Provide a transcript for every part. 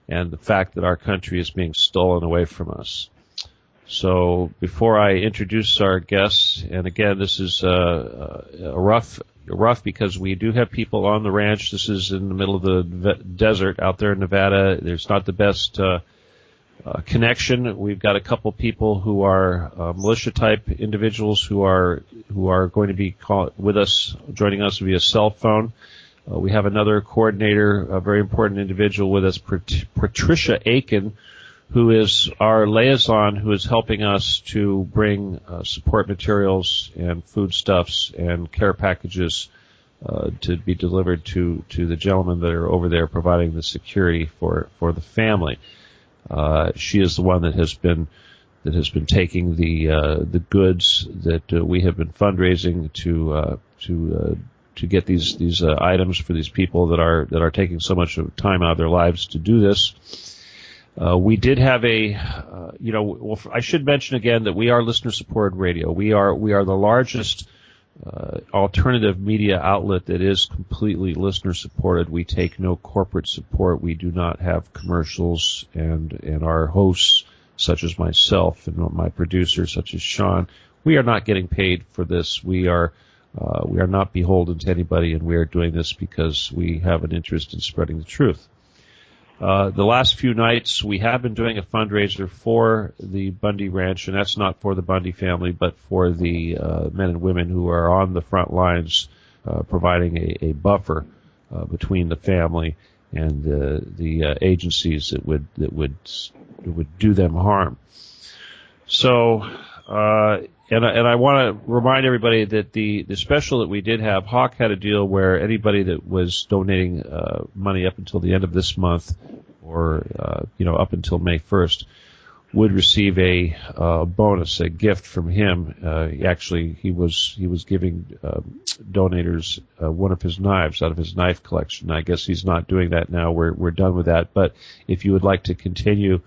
and the fact that our country is being stolen away from us. So before I introduce our guests, and again, this is rough because we do have people on the ranch. This is in the middle of the desert out there in Nevada. There's not the best connection. We've got a couple people who are militia-type individuals who are going to be with us, joining us via cell phone. We have another coordinator, a very important individual with us, Patricia Aiken, who is our liaison, who is helping us to bring support materials and foodstuffs and care packages to be delivered to the gentlemen that are over there providing the security for the family. She is the one that has been taking the goods that we have been fundraising to get these items for these people that are taking so much time out of their lives to do this. We did have I should mention again that we are listener-supported radio. We are the largest alternative media outlet that is completely listener-supported. We take no corporate support. We do not have commercials, and our hosts, such as myself, and my producers, such as Sean, we are not getting paid for this. We are not beholden to anybody, and we are doing this because we have an interest in spreading the truth. The last few nights, we have been doing a fundraiser for the Bundy Ranch, and that's not for the Bundy family, but for the men and women who are on the front lines, providing a buffer between the family and the agencies that would do them harm. So, and I want to remind everybody that the special that we did have, Hawk had a deal where anybody that was donating money up until the end of this month, or up until May 1st, would receive a bonus, a gift from him. He was giving donators one of his knives out of his knife collection. I guess he's not doing that now. We're done with that. But if you would like to continue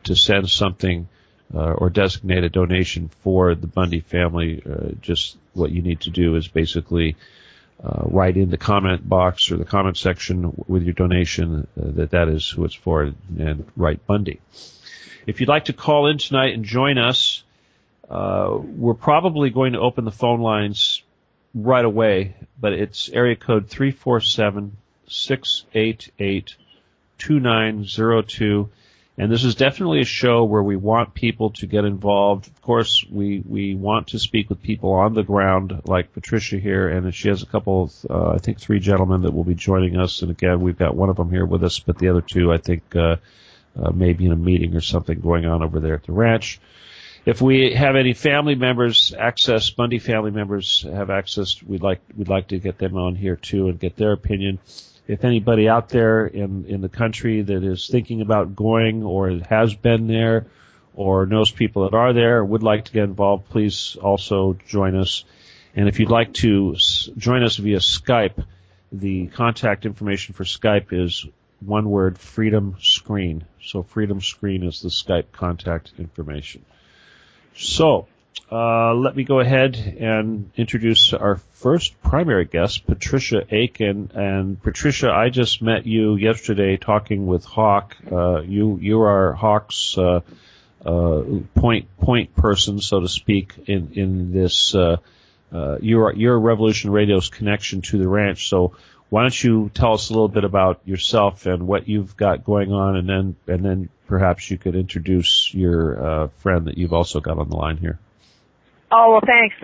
to send something or designate a donation for the Bundy family, just what you need to do is basically write in the comment box or the comment section with your donation that is who it's for, and write Bundy. If you'd like to call in tonight and join us, we're probably going to open the phone lines right away, but it's area code 347-688-2902. And this is definitely a show where we want people to get involved. Of course, we want to speak with people on the ground, like Patricia here, and she has a couple of, I think 3 gentlemen that will be joining us. And again, we've got one of them here with us, but the other 2, I think, maybe in a meeting or something going on over there at the ranch. If we have any family members access, Bundy family members have access, we'd like to get them on here too and get their opinion. If anybody out there in the country that is thinking about going or has been there or knows people that are there or would like to get involved, please also join us. And if you'd like to join us via Skype, the contact information for Skype is one word, Freedom Screen. So Freedom Screen is the Skype contact information. So let me go ahead and introduce our first primary guest, Patricia Aiken. And Patricia, I just met you yesterday talking with Hawk. You are Hawk's point person, so to speak, in this. You're Revolution Radio's connection to the ranch. So why don't you tell us a little bit about yourself and what you've got going on, and then perhaps you could introduce your friend that you've also got on the line here. Oh, well, thanks.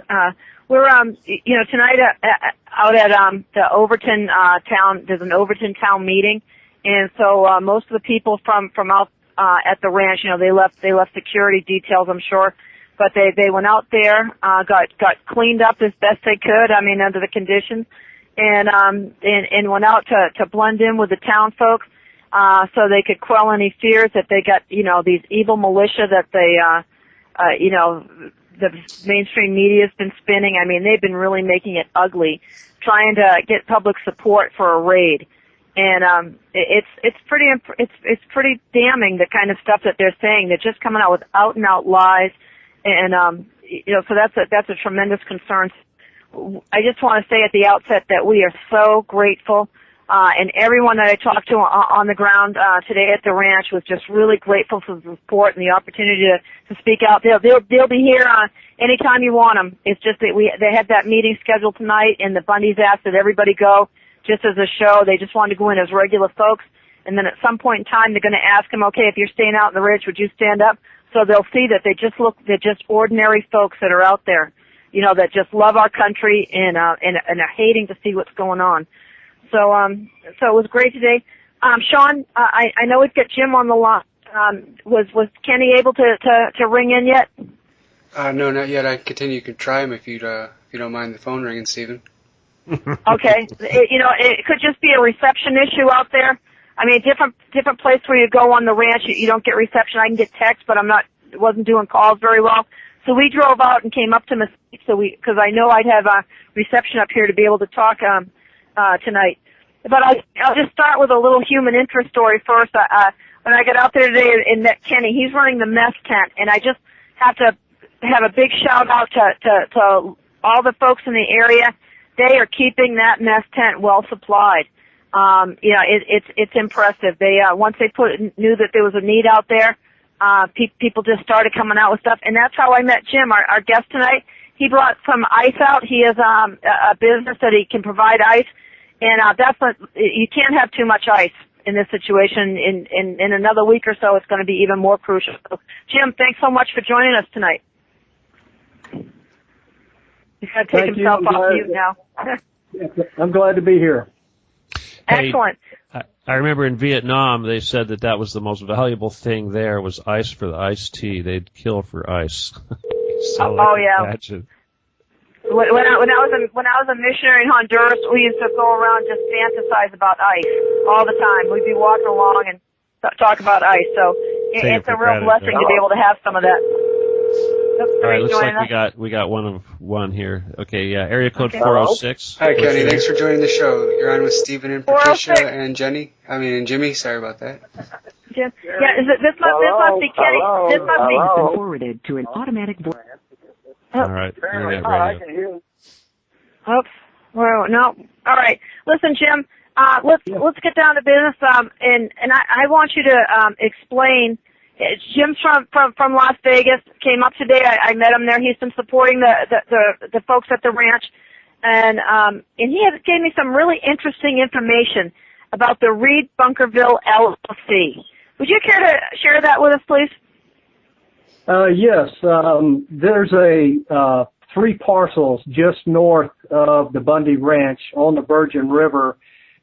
We're, tonight out at the Overton town. There's an Overton town meeting, and so most of the people from out at the ranch, they left security details, I'm sure, but they went out there, got cleaned up as best they could. I mean, under the conditions, and went out to blend in with the town folks, so they could quell any fears that they got, these evil militia that they, the mainstream media has been spinning. I mean, they've been really making it ugly, trying to get public support for a raid. And it's pretty damning, the kind of stuff that they're saying. They're just coming out with out and out lies, and so that's a tremendous concern. I just want to say at the outset that we are so grateful And everyone that I talked to on the ground today at the ranch was just really grateful for the support and the opportunity to speak out. They'll be here anytime you want them. It's just that they had that meeting scheduled tonight, and the Bundys asked that everybody go just as a show. They just wanted to go in as regular folks, and then at some point in time they're going to ask them, okay, if you're staying out in the ridge, would you stand up? So they'll see that they're just ordinary folks that are out there, you know, that just love our country and are hating to see what's going on. So it was great today. Sean, I know we've got Jim on the line. Was Kenny able to ring in yet? No, not yet. I continue. You could try him if you don't mind the phone ringing, Stephen. Okay. It could just be a reception issue out there. I mean, different place where you go on the ranch, you don't get reception. I can get text, but wasn't doing calls very well. So we drove out and came up to Mesquite, because I know I'd have a reception up here to be able to talk tonight. But I'll just start with a little human interest story first. When I got out there today and met Kenny, he's running the mess tent, and I just have to have a big shout out to all the folks in the area. They are keeping that mess tent well supplied. It's impressive. They once they knew that there was a need out there, people just started coming out with stuff, and that's how I met Jim, our guest tonight. He brought some ice out. He has a business that he can provide ice, and you can't have too much ice in this situation. In another week or so, it's going to be even more crucial. So, Jim, thanks so much for joining us tonight. He's got to take himself off mute now. I'm glad to be here. Excellent. Hey, I remember in Vietnam they said that was the most valuable thing there was ice for the iced tea. They'd kill for ice. So yeah. Imagine. When I was a missionary in Honduras, we used to go around just fantasize about ice all the time. We'd be walking along and talk about ice. So it's a real blessing to be able to have some of that. All right, looks like we got one here. Okay, yeah, area code 406. Hi, Kenny. Thanks for joining the show. You're on with Stephen and Patricia and Jenny. And Jimmy. Sorry about that. Jim. Yeah, this must be Kenny. This must be forwarded to an automatic voice. All right. I can hear you. Oops. Well, no. All right. Listen, Jim. Let's get down to business. And I want you to explain. Jim's from Las Vegas. Came up today. I met him there. He's been supporting the folks at the ranch, and he gave me some really interesting information about the Reed Bunkerville LLC. Would you care to share that with us, please? Yes. There's 3 parcels just north of the Bundy Ranch on the Virgin River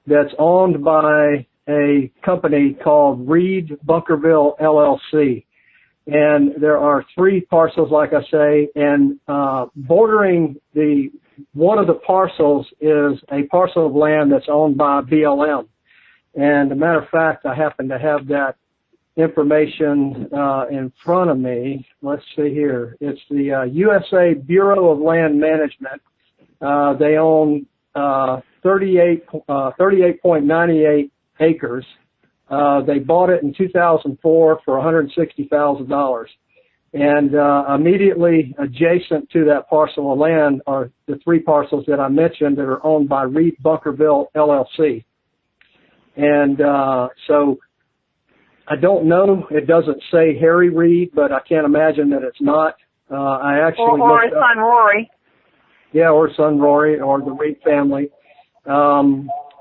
that's owned by a company called Reed Bunkerville LLC. And there are 3 parcels, like I say, and bordering one of the parcels is a parcel of land that's owned by BLM. And as a matter of fact, I happen to have that information in front of me. Let's see here. It's the USA Bureau of Land Management. They own 38.98 acres. They bought it in 2004 for $160,000. And immediately adjacent to that parcel of land are the 3 parcels that I mentioned that are owned by Reed Bunkerville LLC. And so I don't know. It doesn't say Harry Reed, but I can't imagine that it's not. I actually or his son Rory. Yeah, or son Rory, or the Reed family.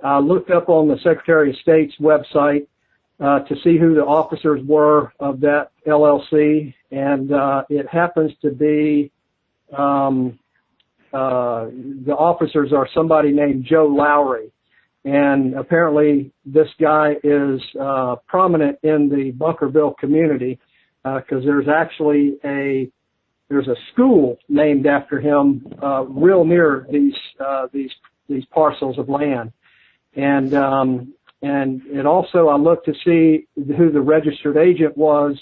I looked up on the Secretary of State's website to see who the officers were of that LLC, and it happens to be the officers are somebody named Joe Lowry. And apparently this guy is prominent in the Bunkerville community because there's actually there's a school named after him real near these parcels of land. And it also, I looked to see who the registered agent was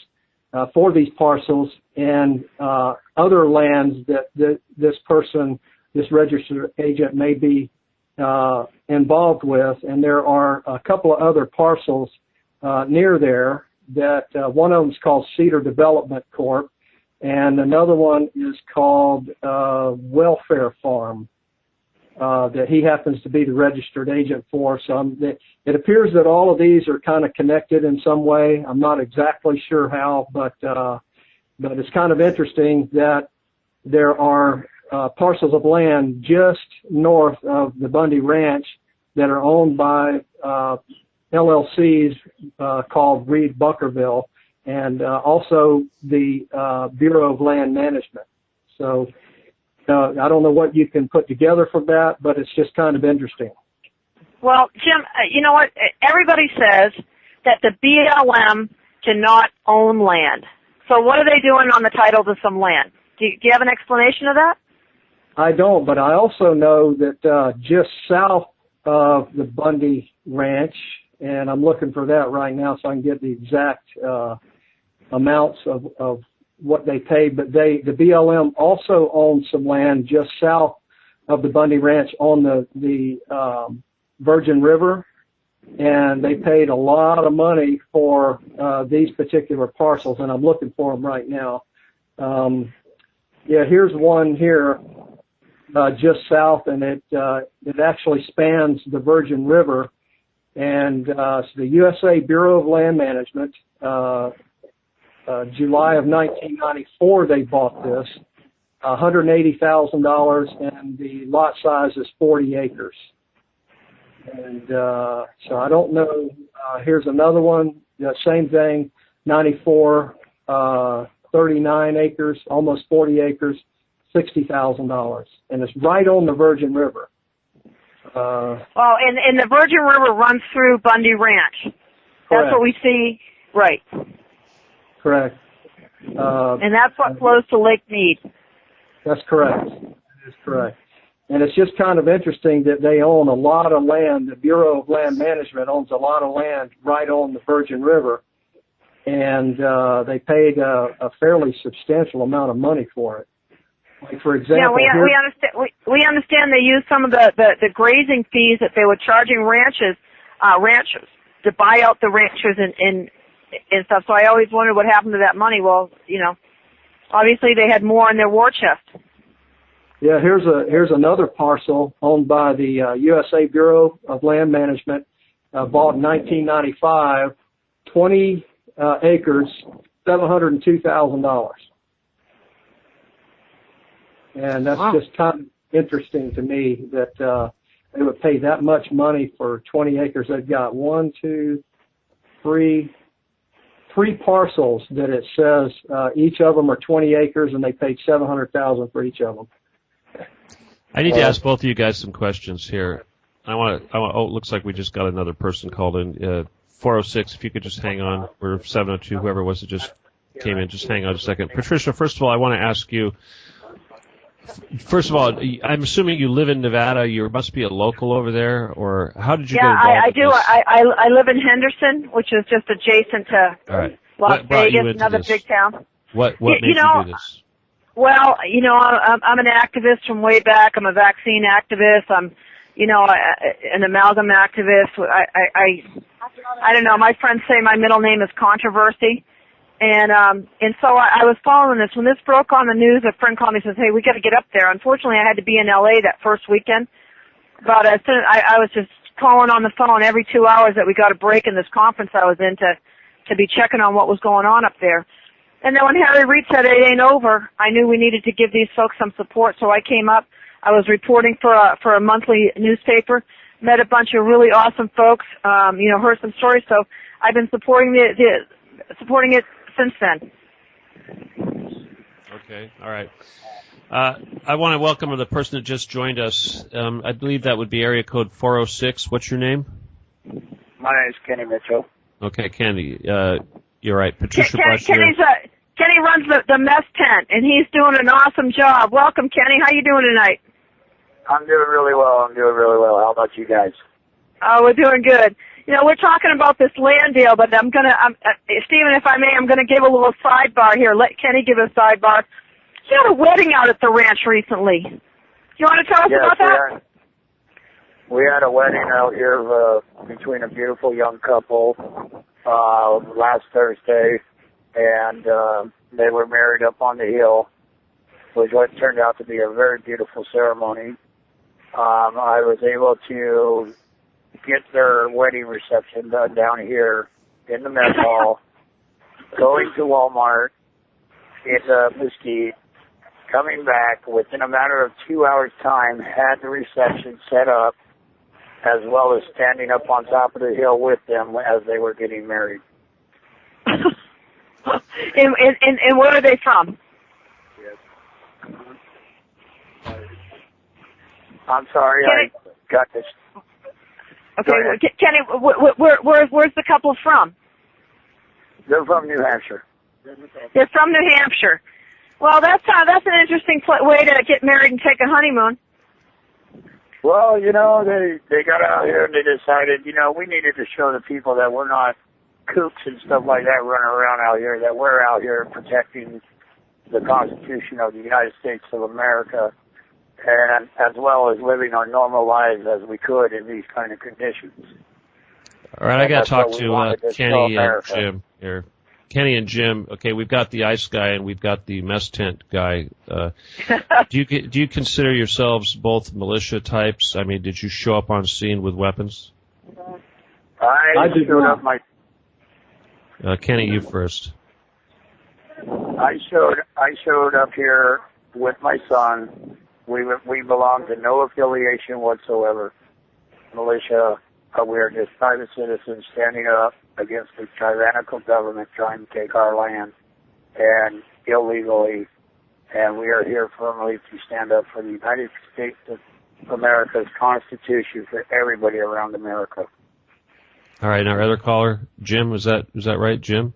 for these parcels and other lands that this registered agent may be involved with, and there are a couple of other parcels near there that one of them is called Cedar Development Corp, and another one is called Welfare Farm. that he happens to be the registered agent for. So it appears that all of these are kind of connected in some way. I'm not exactly sure how, but it's kind of interesting that there are parcels of land just north of the Bundy Ranch that are owned by LLCs called Reed Bunkerville, and also the Bureau of Land Management. So I don't know what you can put together from that, but it's just kind of interesting. Well, Jim, you know what? Everybody says that the BLM cannot own land. So what are they doing on the titles of some land? Do you have an explanation of that? I don't, but I also know that just south of the Bundy Ranch, and I'm looking for that right now so I can get the exact amounts of what they paid, but the BLM also owns some land just south of the Bundy Ranch on the Virgin River, and they paid a lot of money for these particular parcels, and I'm looking for them right now. Here's one here just south, and it actually spans the Virgin River, and it's the USA Bureau of Land Management. July of 1994, they bought this, $180,000, and the lot size is 40 acres. And so I don't know. Here's another one, same thing, 94, 39 acres, almost 40 acres, $60,000, and it's right on the Virgin River. And the Virgin River runs through Bundy Ranch. Correct. That's what we see, right? Correct. And that's what flows to Lake Mead. That's correct. That is correct. And it's just kind of interesting that they own a lot of land. The Bureau of Land Management owns a lot of land right on the Virgin River, and they paid a fairly substantial amount of money for it. Like, for example, we understand they use some of the grazing fees that they were charging ranchers to buy out the ranchers and stuff. So I always wondered what happened to that money. Well, obviously they had more in their war chest. Yeah, here's another parcel owned by the USA Bureau of Land Management, bought in 1995, 20 acres, $702,000. And that's just kind of interesting to me that they would pay that much money for 20 acres. They've got three parcels that it says each of them are 20 acres, and they paid $700,000 for each of them. I need to ask both of you guys some questions here. It looks like we just got another person called in. 406, if you could just hang on, or 702, whoever it was that just came in, just hang on a second. Patricia, first of all, I want to ask you, first of all, I'm assuming you live in Nevada. You must be a local over there, or how did you get involved? Yeah, I do. I live in Henderson, which is just adjacent to Las Vegas, another big town. What made you do this? Well, I'm an activist from way back. I'm a vaccine activist. I'm, an amalgam activist. I don't know. My friends say my middle name is Controversy. And so I was following this. When this broke on the news, a friend called me and says, hey, we got to get up there. Unfortunately, I had to be in L.A. that first weekend. But as soon I was just calling on the phone every 2 hours that we got a break in this conference I was in to be checking on what was going on up there. And then when Harry Reid said it ain't over, I knew we needed to give these folks some support. So I came up. I was reporting for a monthly newspaper, met a bunch of really awesome folks, heard some stories. So I've been supporting supporting it since then. Okay, all right. I want to welcome the person that just joined us. I believe that would be area code 406. What's your name? My name is Kenny Mitchell. Okay, Kenny. You're right. Patricia Kenny runs the mess tent, and he's doing an awesome job. Welcome, Kenny. How you doing tonight? I'm doing really well. How about you guys? Oh, we're doing good. We're talking about this land deal, but Stephen, if I may, I'm going to give a little sidebar here. Let Kenny give a sidebar. You had a wedding out at the ranch recently. Do you want to tell us about that? We had a wedding out here between a beautiful young couple last Thursday, and they were married up on the hill, which turned out to be a very beautiful ceremony. I was able to get their wedding reception done down here in the mess hall, going to Walmart in Mesquite, coming back within a matter of 2 hours' time, had the reception set up, as well as standing up on top of the hill with them as they were getting married. And where are they from? I'm sorry, I got this. Okay, Kenny, where's the couple from? They're from New Hampshire. They're from New Hampshire. Well, that's an interesting way to get married and take a honeymoon. Well, you know, they got out here and they decided, you know, we needed to show the people that we're not kooks and stuff like that running around out here, that we're out here protecting the Constitution of the United States of America, and as well as living our normal lives as we could in these kind of conditions. All right, I got to talk to Kenny and Jim here. Kenny and Jim, okay, we've got the ice guy and we've got the mess tent guy. Do you consider yourselves both militia types? I mean, did you show up on scene with weapons? I showed up my. Kenny, you first. I showed up here with my son. We belong to no affiliation whatsoever. Militia. We are just private citizens standing up against the tyrannical government trying to take our land, and illegally. And we are here firmly to stand up for the United States of America's Constitution for everybody around America. All right, our other caller, Jim, is that right, Jim?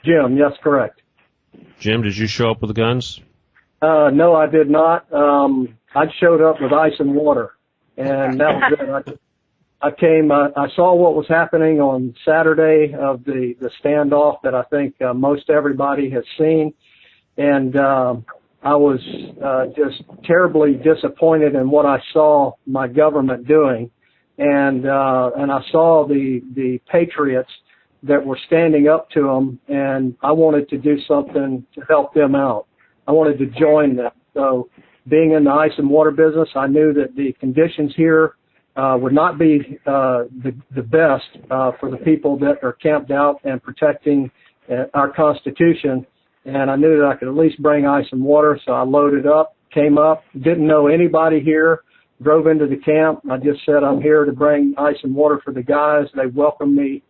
Jim, yes, correct. Jim, did you show up with the guns? No, I did not. I showed up with ice and water, and that was it. I came. I saw what was happening on Saturday of the standoff that I think most everybody has seen, and I was just terribly disappointed in what I saw my government doing, and I saw the patriots that were standing up to them, and I wanted to do something to help them out. I wanted to join them. So, being in the ice and water business, I knew that the conditions here would not be the best for the people that are camped out and protecting our Constitution. And I knew that I could at least bring ice and water, so I loaded up, came up, didn't know anybody here, drove into the camp. I just said, I'm here to bring ice and water for the guys. They welcomed me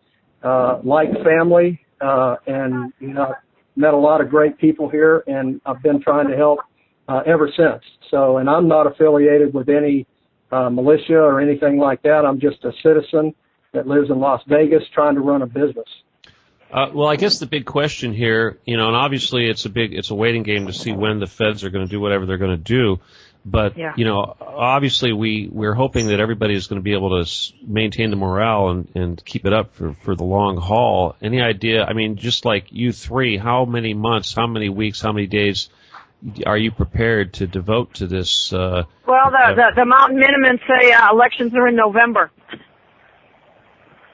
like family, and, you know, met a lot of great people here, and I've been trying to help ever since. So, and I'm not affiliated with any militia or anything like that. I'm just a citizen that lives in Las Vegas trying to run a business. Well, I guess the big question here, you know, and obviously it's a waiting game to see when the feds are going to do whatever they're going to do. But, you know, obviously we're hoping that everybody is going to be able to maintain the morale and keep it up for the long haul. Any idea? I mean, just like you three, how many months, how many weeks, how many days are you prepared to devote to this? Well, the mountain minimum say elections are in November.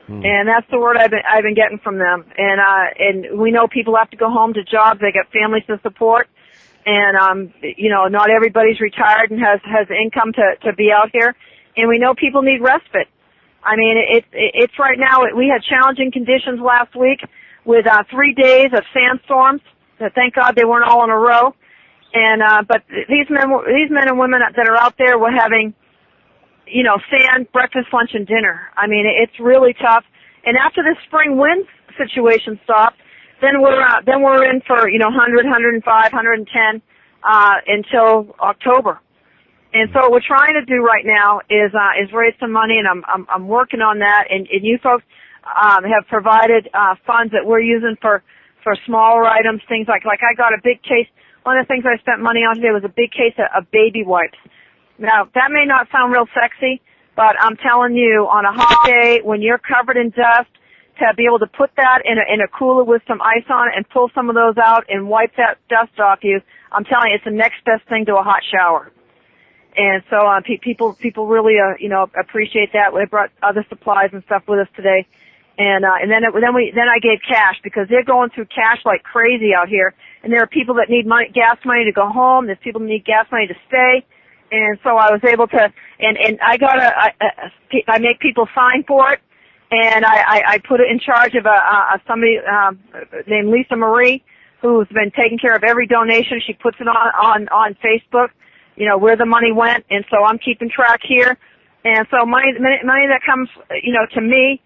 And that's the word I've been getting from them. And we know people have to go home to jobs. They got families to support. And, you know, not everybody's retired and has income to be out here. And we know people need respite. I mean, it's right now, we had challenging conditions last week with 3 days of sandstorms. So thank God they weren't all in a row. And, but these men and women that are out there were having, you know, sand, breakfast, lunch, and dinner. I mean, it's really tough. And after this spring wind situation stopped, then we're in for, you know, 100, 105, 110 until October. And so what we're trying to do right now is raise some money, and I'm working on that. And you folks have provided funds that we're using for smaller items, things like I got a big case. One of the things I spent money on today was a big case of baby wipes. Now, that may not sound real sexy, but I'm telling you, on a hot day when you're covered in dust, to be able to put that in a cooler with some ice on it and pull some of those out and wipe that dust off you, I'm telling you, it's the next best thing to a hot shower. And so people really you know, appreciate that. We brought other supplies and stuff with us today, and then I gave cash because they're going through cash like crazy out here. And there are people that need gas money to go home. There's people that need gas money to stay. And so I was able to, and I got I make people sign for it, and I put it in charge of somebody named Lisa Marie, who's been taking care of every donation. She puts it on Facebook, you know, where the money went, and so I'm keeping track here. And so money that comes, you know, to me,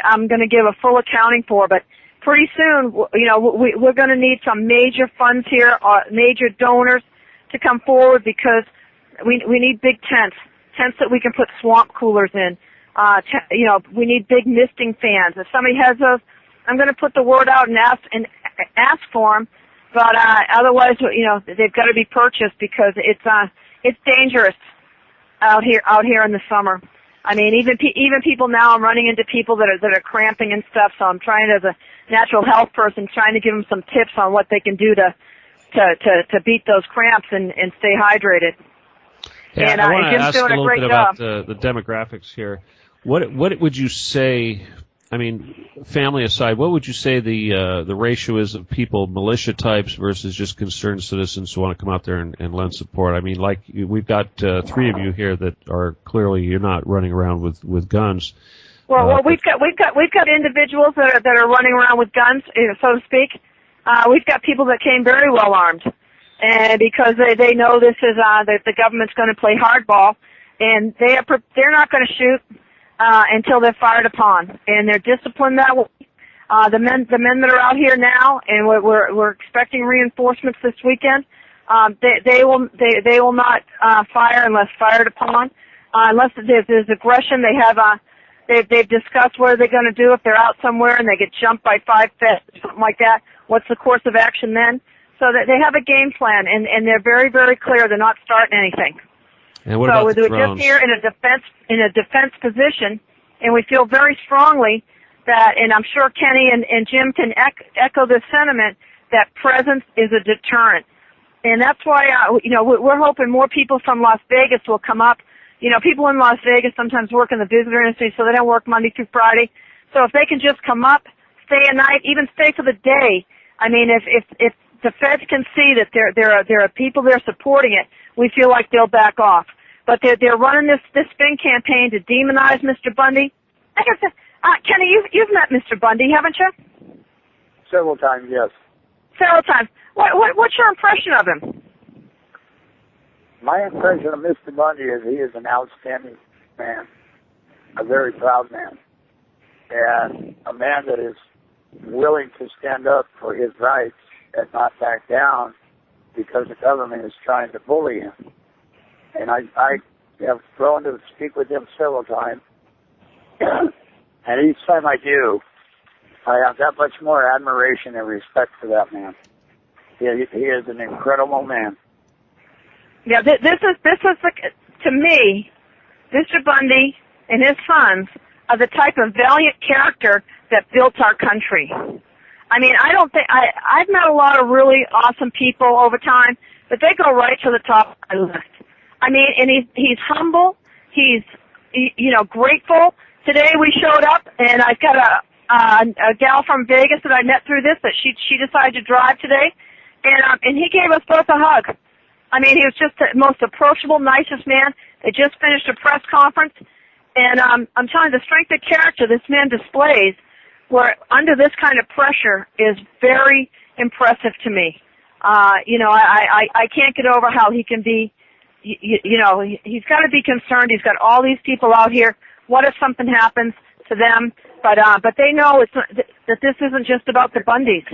I'm going to give a full accounting for. But pretty soon, you know, we're going to need some major funds here, major donors to come forward, because we need big tents that we can put swamp coolers in. You know, we need big misting fans. If somebody has those, I'm going to put the word out and ask for them. But otherwise, you know, they've got to be purchased, because it's dangerous out here in the summer. I mean, even people now, I'm running into people that are cramping and stuff. So I'm trying, as a natural health person, trying to give them some tips on what they can do to beat those cramps and stay hydrated. Yeah, and I want to Jim's ask a doing little a great bit job. about the demographics here. What would you say? I mean, family aside, what would you say the ratio is of people, militia types versus just concerned citizens who want to come out there and lend support? I mean, like, we've got three of you here that are clearly, you're not running around with guns. Well, we've got individuals that are running around with guns, so to speak. We've got people that came very well armed, and because they know this is that the government's going to play hardball, and they're not going to shoot until they're fired upon, and they're disciplined that way. The men that are out here now, and we're expecting reinforcements this weekend. They will not fire unless fired upon, unless there's aggression. They've discussed what are they going to do if they're out somewhere and they get jumped by 5 fists, something like that. What's the course of action then? So that they have a game plan, and they're very, very clear. They're not starting anything. And what about the drones? We're just here in a defense position, and we feel very strongly that, and I'm sure Kenny and Jim can echo this sentiment, that presence is a deterrent. And that's why, you know, we're hoping more people from Las Vegas will come up. You know, people in Las Vegas sometimes work in the visitor industry, so they don't work Monday through Friday. So if they can just come up, stay a night, even stay for the day. I mean, if the feds can see that there are people there supporting it, we feel like they'll back off. But they're running this spin campaign to demonize Mr. Bundy. Like I said, Kenny, you've met Mr. Bundy, haven't you? Several times, yes. Several times. What's your impression of him? My impression of Mr. Bundy is he is an outstanding man, a very proud man, and a man that is willing to stand up for his rights and not back down because the government is trying to bully him. And I have grown to speak with him several times, and each time I do, I have that much more admiration and respect for that man. He is an incredible man. Yeah, this is to me, Mr. Bundy and his sons are the type of valiant character that built our country. I mean, I've met a lot of really awesome people over time, but they go right to the top of my list. I mean, and he's humble, he's, you know, grateful. Today we showed up, and I've got a gal from Vegas that I met through this, that she decided to drive today, and he gave us both a hug. I mean, he was just the most approachable, nicest man. They just finished a press conference, and I'm telling you, the strength of character this man displays, where under this kind of pressure, is very impressive to me. You know, I can't get over how he can be. You know, he's got to be concerned. He's got all these people out here. What if something happens to them? But they know that this isn't just about the Bundys.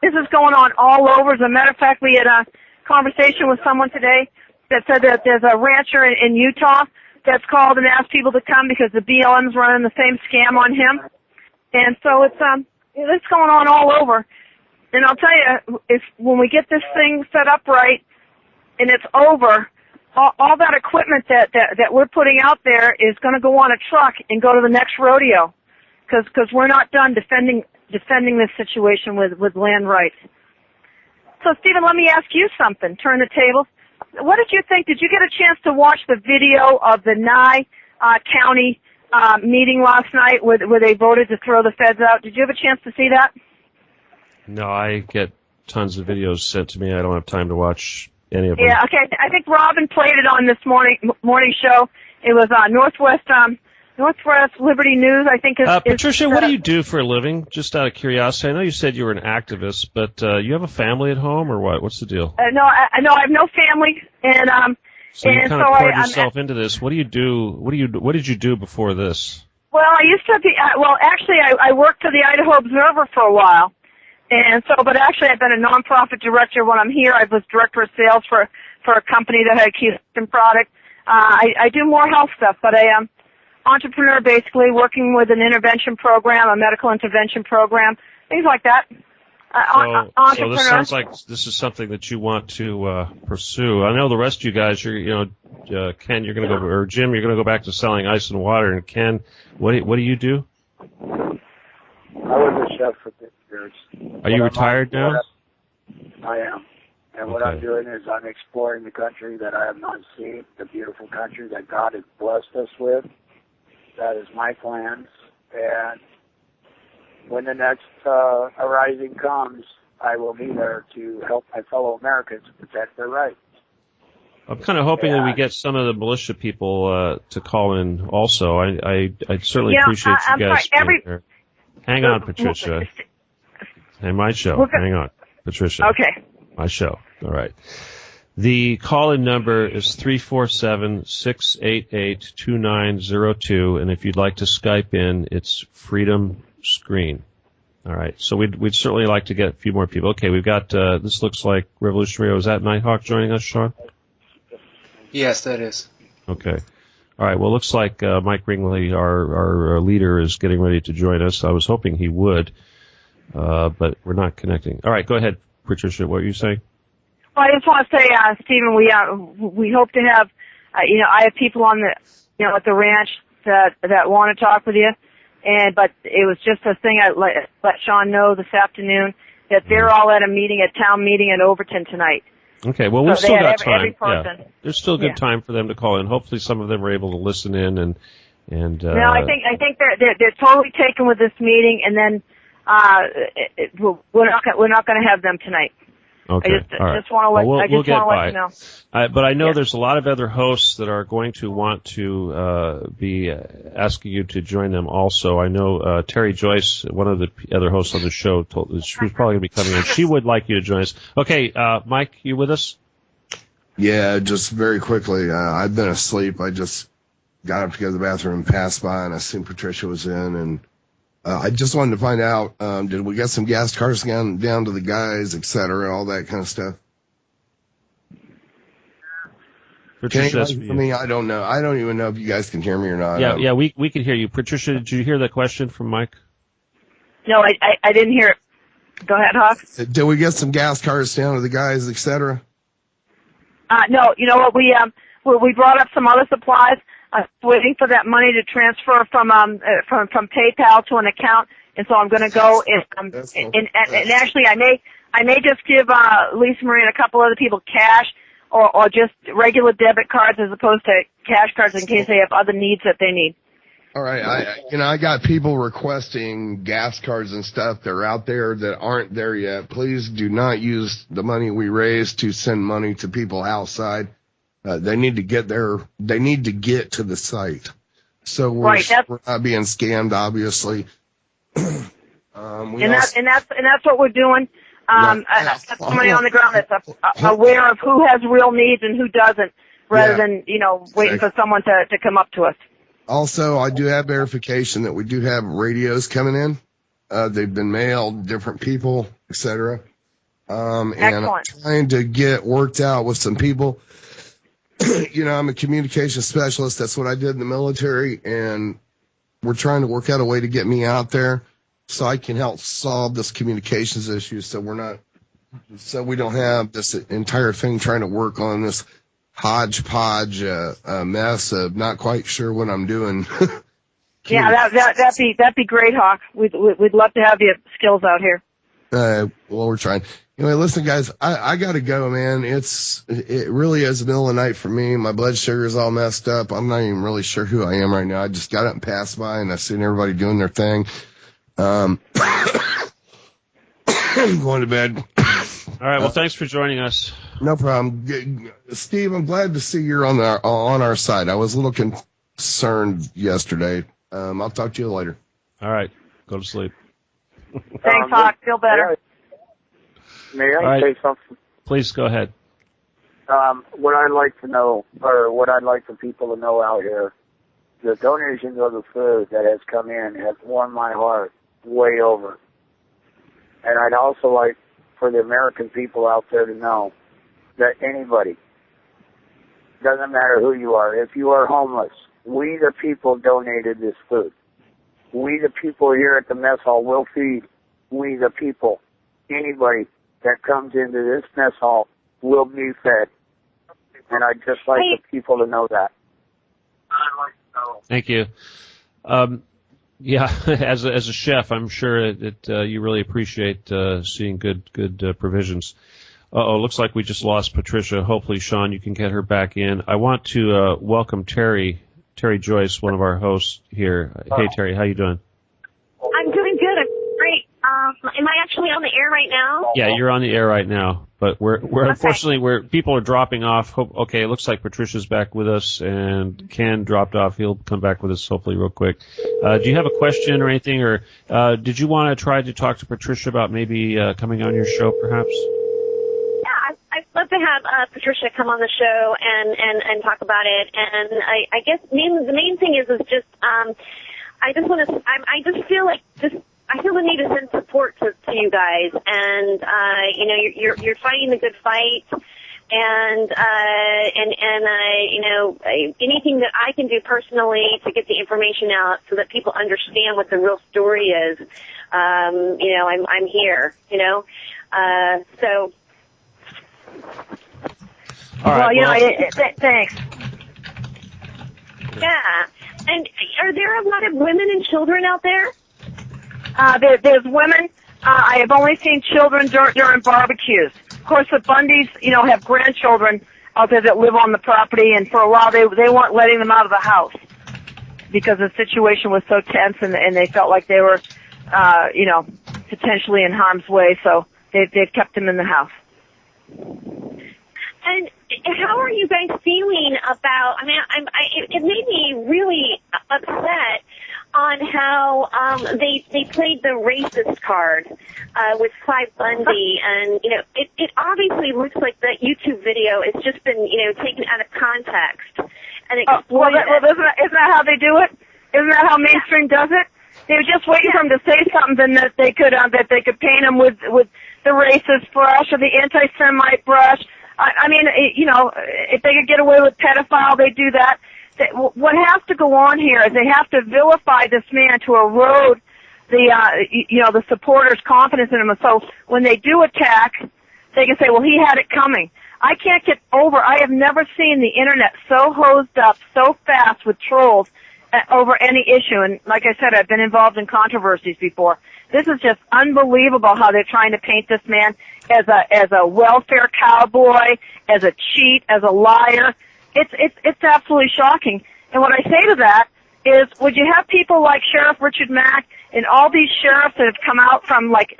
This is going on all over. As a matter of fact, we had a conversation with someone today that said that there's a rancher in Utah that's called and asked people to come because the BLM's running the same scam on him. And so it's going on all over. And I'll tell you, if when we get this thing set up right and it's over, all that equipment that we're putting out there is going to go on a truck and go to the next rodeo, because we're not done defending this situation with land rights. So, Stephen, let me ask you something. Turn the tables. What did you think? Did you get a chance to watch the video of the Nye County meeting last night where they voted to throw the feds out? Did you have a chance to see that? No, I get tons of videos sent to me. I don't have time to watch any of them. Yeah, okay. I think Robin played it on this morning show. It was Northwest Liberty News, I think. Patricia, what do you do for a living? Just out of curiosity. I know you said you were an activist, but you have a family at home, or what? What's the deal? No, I have no family, and so you kind of poured yourself into this. What do you do? What did you do before this? Well, I used to be. Actually, I worked for the Idaho Observer for a while, and so. But actually, I've been a nonprofit director. When I'm here, I was director of sales for a company that had a Keystone product. I do more health stuff, but I am entrepreneur, basically working with an intervention program, a medical intervention program, things like that. So this sounds like this is something that you want to pursue. I know the rest of you guys, Ken, you're going to go, or Jim, you're going to go back to selling ice and water. And Ken, what do you do? I was a chef for 10 years. Are you retired now? I am. And what I'm doing is I'm exploring the country that I have not seen, the beautiful country that God has blessed us with. That is my plans. And when the next arising comes, I will be there to help my fellow Americans protect their rights. I'm kind of hoping that we get some of the militia people to call in also. I certainly appreciate you guys being there. Hang on, Patricia. Hey, my show. Hang on, Patricia. Okay. My show. All right. The call-in number is 347-688-2902, and if you'd like to Skype in, it's Freedom Screen. All right. So we'd certainly like to get a few more people. Okay, we've got, this looks like Revolutionary. Is that Nighthawk joining us, Sean? Yes, that is. Okay. All right. Well, it looks like Mike Ringley, our leader, is getting ready to join us. I was hoping he would, but we're not connecting. All right. Go ahead, Patricia. What were you saying? Well, I just want to say, Stephen, we hope to have, I have people on the, at the ranch that want to talk with you, but it was just a thing I let Sean know this afternoon that they're all at a town meeting in Overton tonight. Okay, well, we've still got time. Every person. Yeah. There's still good time for them to call in. Hopefully, some of them are able to listen in and. No, I think they're totally taken with this meeting, and then we're not going to have them tonight. Okay. I just want to let you know. But I know there's a lot of other hosts that are going to want to be asking you to join them also. I know Terry Joyce, one of the other hosts on the show, told that she was probably going to be coming in. She would like you to join us. Okay, Mike, you with us? Yeah, just very quickly. I've been asleep. I just got up to go to the bathroom and passed by, and I seen Patricia was in, and I just wanted to find out, did we get some gas cars down to the guys, et cetera, all that kind of stuff? Patricia, I don't know. I don't even know if you guys can hear me or not. Yeah, we can hear you. Patricia, did you hear that question from Mike? No, I didn't hear it. Go ahead, Hawk. Did we get some gas cars down to the guys, et cetera? No, you know what, we brought up some other supplies. Waiting for that money to transfer from PayPal to an account, and so I'm going to go and actually I may just give Lisa Marie and a couple other people cash or just regular debit cards as opposed to cash cards in case they have other needs that they need. All right, I got people requesting gas cards and stuff. They're out there that aren't there yet. Please do not use the money we raise to send money to people outside. They need to get there. They need to get to the site. So we're not being scammed, obviously. That's what we're doing. Somebody on the ground that's aware of who has real needs and who doesn't, rather than waiting for someone to come up to us. Also, I do have verification that we do have radios coming in. They've been mailed, different people, etc. And I'm trying to get worked out with some people. I'm a communication specialist. That's what I did in the military, and we're trying to work out a way to get me out there so I can help solve this communications issue so we don't have this entire thing trying to work on this hodgepodge mess of not quite sure what I'm doing. Yeah, that'd be great, Hawk. We'd love to have your skills out here. Well, we're trying. Anyway, listen, guys, I got to go, man. It really is the middle of the night for me. My blood sugar is all messed up. I'm not even really sure who I am right now. I just got up and passed by, and I seen everybody doing their thing. I'm going to bed. All right. Well, thanks for joining us. No problem. Steve, I'm glad to see you're on our side. I was a little concerned yesterday. I'll talk to you later. All right. Go to sleep. Thanks, Hawk. Feel better. May I Right. say something? Please go ahead. What I'd like to know, or what I'd like for people to know out here, the donations of the food that has come in has warmed my heart way over. And I'd also like for the American people out there to know that anybody, doesn't matter who you are, if you are homeless, we the people donated this food. We the people here at the mess hall will feed. We the people. Anybody that comes into this mess hall will be fed. And I'd just like the people to know that. I'd like to know. Thank you. Yeah, as a chef, I'm sure that you really appreciate seeing good provisions. Looks like we just lost Patricia. Hopefully, Sean, you can get her back in. I want to welcome Terry Joyce, one of our hosts here. Hey, Terry, how you doing? I'm doing good. I'm great. Am I actually on the air right now? Yeah, you're on the air right now, but we're okay. Unfortunately people are dropping off. Okay, it looks like Patricia's back with us, and Ken dropped off. He'll come back with us hopefully real quick. Do you have a question or anything, or did you want to try to talk to Patricia about maybe coming on your show, perhaps? Yeah, I'd love to have Patricia come on the show and talk about it. And I guess the main thing is just I just want to. I just feel like I feel the need to send support to you guys, and you're fighting the good fight, and anything that I can do personally to get the information out so that people understand what the real story is, I'm here, so. All right, thanks. Yeah, and are there a lot of women and children out there? There's women. I have only seen children during barbecues. Of course, the Bundys, have grandchildren out there that live on the property, and for a while they weren't letting them out of the house because the situation was so tense, and they felt like they were, potentially in harm's way. So they've kept them in the house. And how are you guys feeling about? It made me really upset on how they played the racist card with Clive Bundy, and it obviously looks like that YouTube video has just been taken out of context and exploited. Isn't that how they do it? Isn't that how mainstream does it? They were just waiting for him to say something that they could paint him with the racist brush or the anti-Semite brush. If they could get away with pedophile, they do that. What has to go on here is they have to vilify this man to erode the supporters' confidence in him. So when they do attack, they can say, well, he had it coming. I can't get over, I have never seen the internet so hosed up so fast with trolls over any issue. And like I said, I've been involved in controversies before. This is just unbelievable how they're trying to paint this man as a welfare cowboy, as a cheat, as a liar. It's absolutely shocking. And what I say to that is, would you have people like Sheriff Richard Mack and all these sheriffs that have come out from, like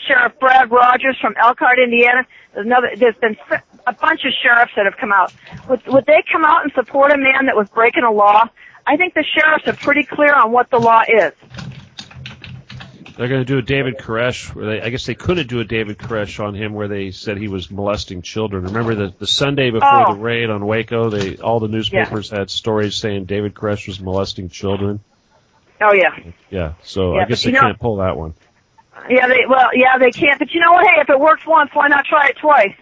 Sheriff Brad Rogers from Elkhart, Indiana? There's been a bunch of sheriffs that have come out. Would they come out and support a man that was breaking a law? I think the sheriffs are pretty clear on what the law is. They're going to do a David Koresh. I guess they couldn't do a David Koresh on him where they said he was molesting children. Remember the Sunday before the raid on Waco, all the newspapers had stories saying David Koresh was molesting children. Oh, yeah. Yeah, so I guess they can't pull that one. Yeah, they can't. But you know what? Hey, if it works once, why not try it twice?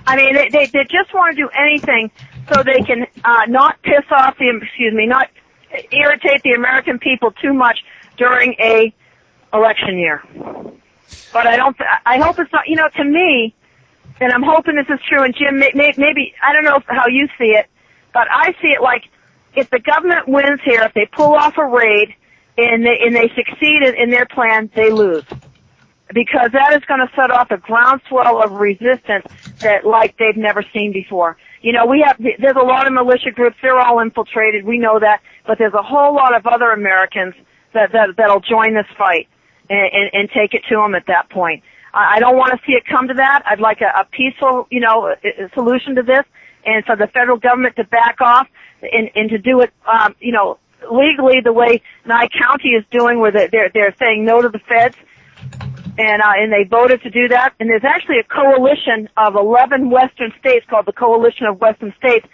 I mean, they just want to do anything so they can not piss off not irritate the American people too much during a election year. But I hope it's not, to me, and I'm hoping this is true, and Jim, maybe, I don't know how you see it, but I see it like, if the government wins here, if they pull off a raid, and they succeed in their plan, they lose. Because that is going to set off a groundswell of resistance that, like, they've never seen before. There's a lot of militia groups, they're all infiltrated, we know that, but there's a whole lot of other Americans that'll join this fight and take it to them at that point. I don't want to see it come to that. I'd like a peaceful, solution to this, and for the federal government to back off and to do it, legally the way Nye County is doing, where they're saying no to the feds, and they voted to do that. And there's actually a coalition of 11 Western states called the Coalition of Western States,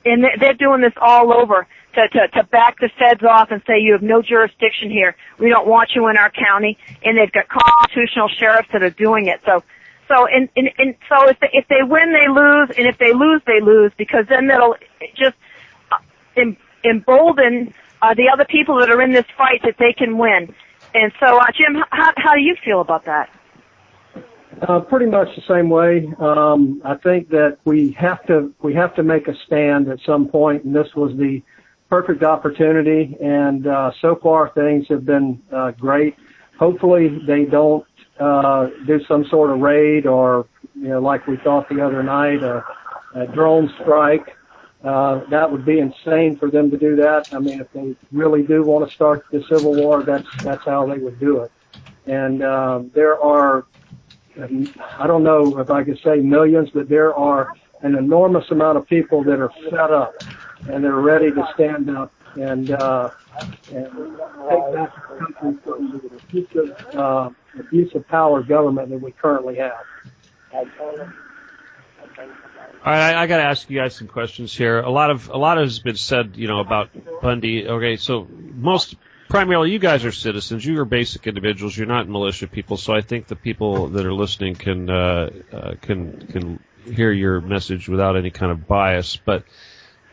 and they're doing this all over to back the feds off and say you have no jurisdiction here. We don't want you in our county, and they've got constitutional sheriffs that are doing it. So if they win, they lose, and if they lose, they lose, because then that'll just embolden the other people that are in this fight that they can win. And so, Jim, how do you feel about that? Pretty much the same way. I think that we have to make a stand at some point, and this was the perfect opportunity. And so far, things have been great. Hopefully, they don't do some sort of raid or, like we thought the other night, a drone strike. That would be insane for them to do that. I mean, if they really do want to start the Civil War, that's how they would do it. And there are, I don't know if I could say millions, but there are an enormous amount of people that are fed up and they're ready to stand up and take back the country from the abusive power government that we currently have. All right, I got to ask you guys some questions here. A lot has been said, about Bundy. Okay, so primarily you guys are citizens. You are basic individuals. You're not militia people. So I think the people that are listening can hear your message without any kind of bias. But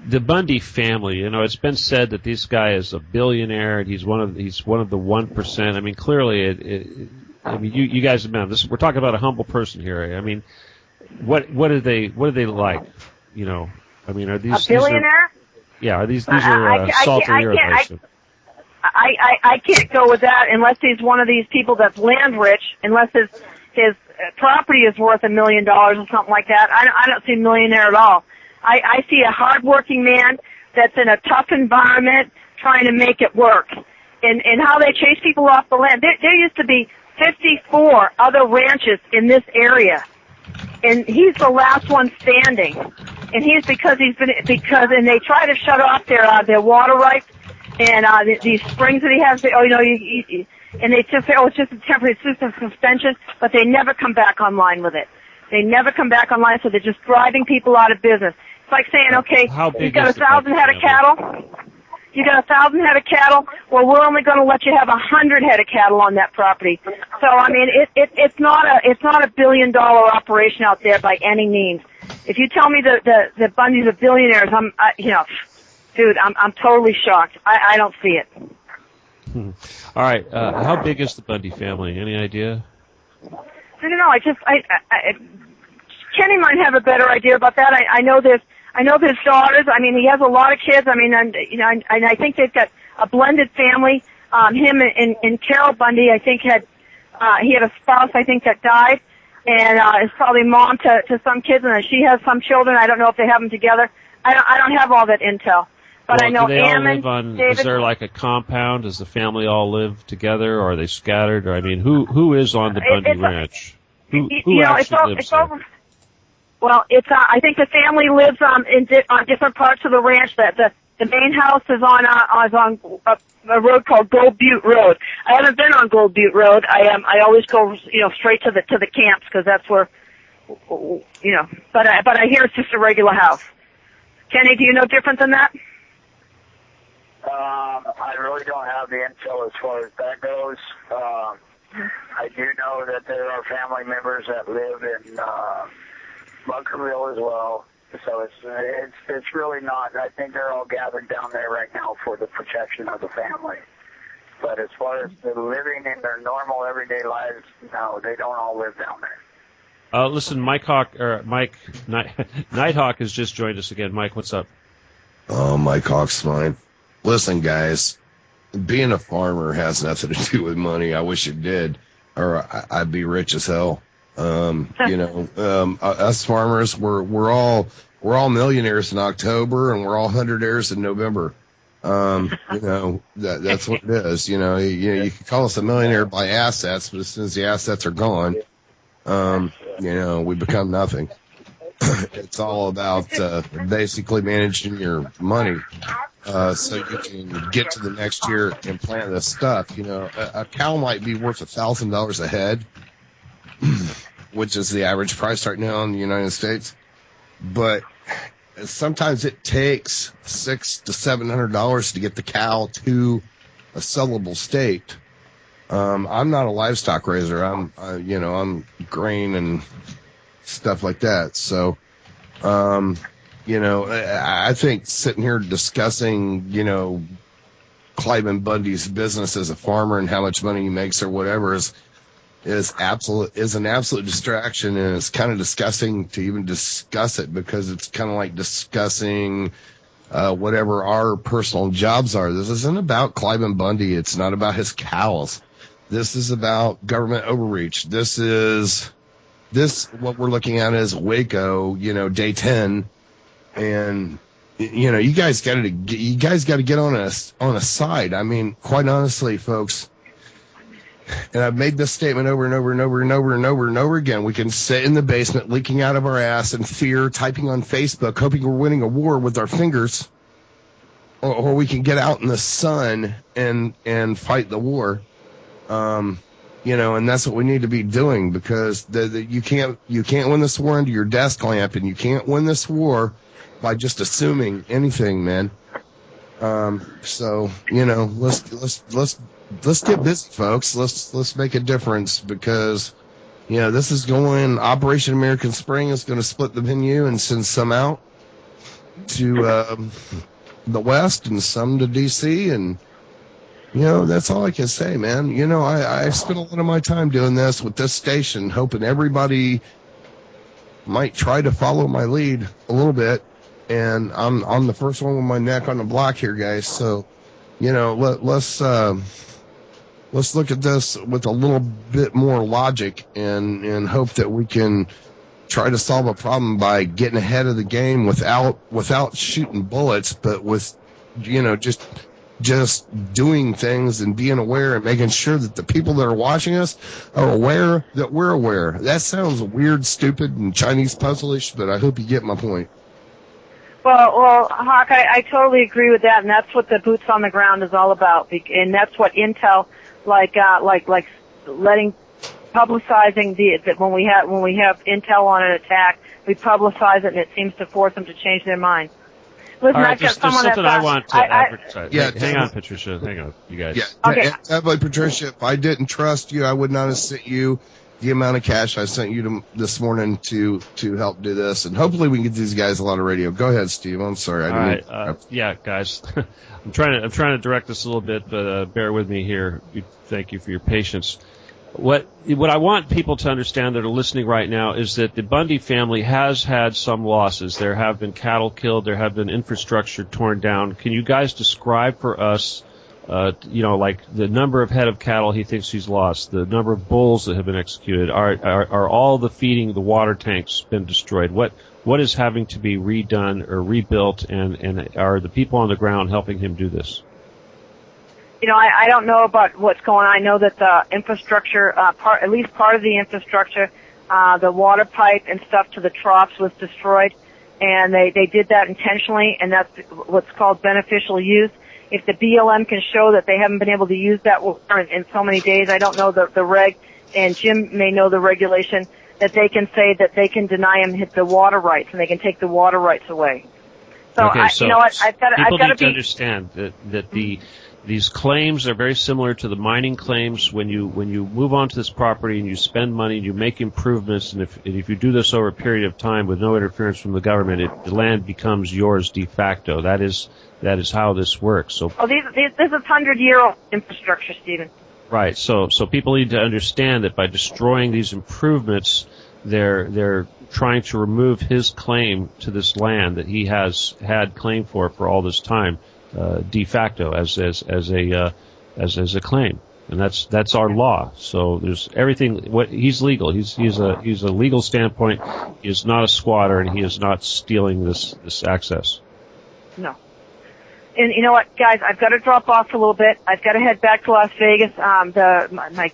the Bundy family, it's been said that this guy is a billionaire and he's one of the 1%. I mean, clearly, you guys have been this. We're talking about a humble person here. I mean, what are they like? Are these a billionaire? Are these salt or irrigation? I can't go with that unless he's one of these people that's land rich, unless his property is worth $1 million or something like that. I don't see a millionaire at all. I see a hardworking man that's in a tough environment trying to make it work. And how they chase people off the land. There used to be 54 other ranches in this area. And he's the last one standing. And because they try to shut off their water rights and these springs that he has. And they just say, it's just a temporary system suspension, but they never come back online with it. They never come back online, so they're just driving people out of business. It's like saying, okay, you've got 1,000 head of cattle. You got 1,000 head of cattle. Well, we're only going to let you have 100 head of cattle on that property. So, I mean, it's not a $1 billion operation out there by any means. If you tell me that Bundy's are billionaires, I'm totally shocked. I don't see it. All right. How big is the Bundy family? Any idea? I don't know. Kenny might have a better idea about that. I know there's daughters. I mean, he has a lot of kids. I mean, and I think they've got a blended family. Him and Carol Bundy, I think he had a spouse, I think, that died, and is probably mom to some kids, and she has some children. I don't know if they have them together. I don't have all that intel. But I know do they all Ammon, live on? David, is there like a compound? Does the family all live together, or are they scattered? Or I mean, who is on the Bundy Ranch? Who actually lives there? Well, I think the family lives on different parts of the ranch. The main house is on a road called Gold Butte Road. I haven't been on Gold Butte Road. I always go straight to the camps because that's where But I hear it's just a regular house. Kenny, do you know different than that? I really don't have the intel as far as that goes. I do know that there are family members that live in Bunkerville as well. So it's really not. I think they're all gathered down there right now for the protection of the family. But as far as the living in their normal everyday lives, no, they don't all live down there. Listen, Nighthawk has just joined us again. Mike, what's up? Oh, Mike Hawk's fine. Listen, guys, being a farmer has nothing to do with money. I wish it did, or I'd be rich as hell. Us farmers, we're all millionaires in October, and we're all hundredaires in November. That's what it is. You can call us a millionaire by assets, but as soon as the assets are gone, we become nothing. It's all about basically managing your money so you can get to the next year and plan this stuff. A cow might be worth $1,000 a head, which is the average price right now in the United States. But sometimes it takes $600 to $700 to get the cow to a sellable state. I'm not a livestock raiser. I'm grain and stuff like that. So, I think sitting here discussing, Cliven Bundy's business as a farmer and how much money he makes or whatever is an absolute distraction, and it's kind of disgusting to even discuss it, because it's kind of like discussing whatever our personal jobs are. This isn't about Cliven Bundy. It's not about his cows. This is about government overreach. What we're looking at is Waco, day 10, and you guys got to get on a side. I mean, quite honestly, folks. And I've made this statement over and over and over and over and over and over again. We can sit in the basement, leaking out of our ass in fear, typing on Facebook, hoping we're winning a war with our fingers, or we can get out in the sun and fight the war. And that's what we need to be doing, because you can't win this war under your desk lamp, and you can't win this war by just assuming anything, man. So let's get busy, folks. Let's make a difference, because this is going. Operation American Spring is going to split the venue and send some out to the West and some to DC, and that's all I can say, man. I spent a lot of my time doing this with this station, hoping everybody might try to follow my lead a little bit, and I'm the first one with my neck on the block here, guys. So let's look at this with a little bit more logic and hope that we can try to solve a problem by getting ahead of the game without shooting bullets, but with just doing things and being aware and making sure that the people that are watching us are aware that we're aware. That sounds weird, stupid, and Chinese puzzle-ish, but I hope you get my point. Well, Hawk, I totally agree with that, and that's what the boots on the ground is all about, and that's what Intel, like publicizing that when we have Intel on an attack, we publicize it, and it seems to force them to change their mind. Listen, all right, I've got there's something I want to advertise. Yeah, hang on, Patricia. Hang on, you guys. Yeah, okay. Patricia, if I didn't trust you, I would not have sent you the amount of cash I sent you this morning to help do this, and hopefully we can get these guys a lot of radio. Go ahead, Steve. I'm sorry. All right. Yeah, guys. I'm trying to direct this a little bit, but bear with me here. Thank you for your patience. What I want people to understand that are listening right now is that the Bundy family has had some losses. There have been cattle killed. There have been infrastructure torn down. Can you guys describe for us, like the number of head of cattle he thinks he's lost, the number of bulls that have been executed? Are all the feeding, the water tanks been destroyed? What is having to be redone or rebuilt, and are the people on the ground helping him do this? I don't know about what's going on. I know that the infrastructure, at least part of the infrastructure, the water pipe and stuff to the troughs was destroyed, and they did that intentionally, and that's what's called beneficial use. If the BLM can show that they haven't been able to use that water in so many days, I don't know the reg, and Jim may know the regulation, that they can say that they can deny him the water rights, and they can take the water rights away. So, okay, you know what, I've got to understand that these claims are very similar to the mining claims. When you move onto this property and you spend money and you make improvements, and if you do this over a period of time with no interference from the government, the land becomes yours de facto. That is how this works. So, this is 100-year-old infrastructure, Stephen. Right. So people need to understand that by destroying these improvements, they're trying to remove his claim to this land that he has had claim for all this time. De facto as a claim, and that's our law. So there's everything. He's legal. He's a legal standpoint. He is not a squatter, and he is not stealing this access. No. And you know what, guys? I've got to drop off for a little bit. I've got to head back to Las Vegas. My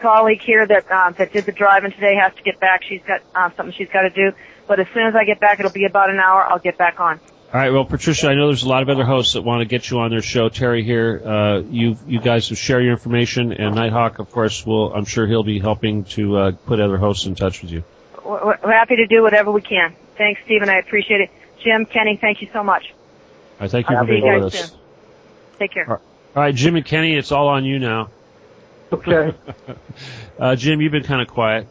colleague here that did the driving today has to get back. She's got something she's got to do. But as soon as I get back, it'll be about an hour. I'll get back on. All right. Well, Patricia, I know there's a lot of other hosts that want to get you on their show. Terry here, you guys will share your information, and Nighthawk, of course, I'm sure he'll be helping to put other hosts in touch with you. We're happy to do whatever we can. Thanks, Stephen. I appreciate it. Jim, Kenny, thank you so much. I thank you for being with us. Soon. Take care. All right, Jim and Kenny, it's all on you now. Okay. Jim, you've been kind of quiet.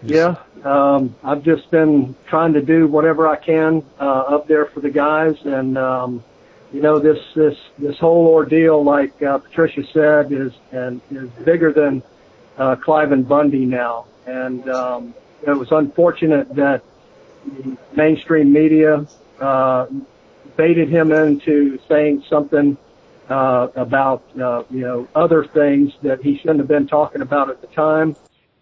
Yeah, I've just been trying to do whatever I can up there for the guys, and this whole ordeal, like Patricia said, is bigger than Clive and Bundy now, and it was unfortunate that the mainstream media baited him into saying something about other things that he shouldn't have been talking about at the time.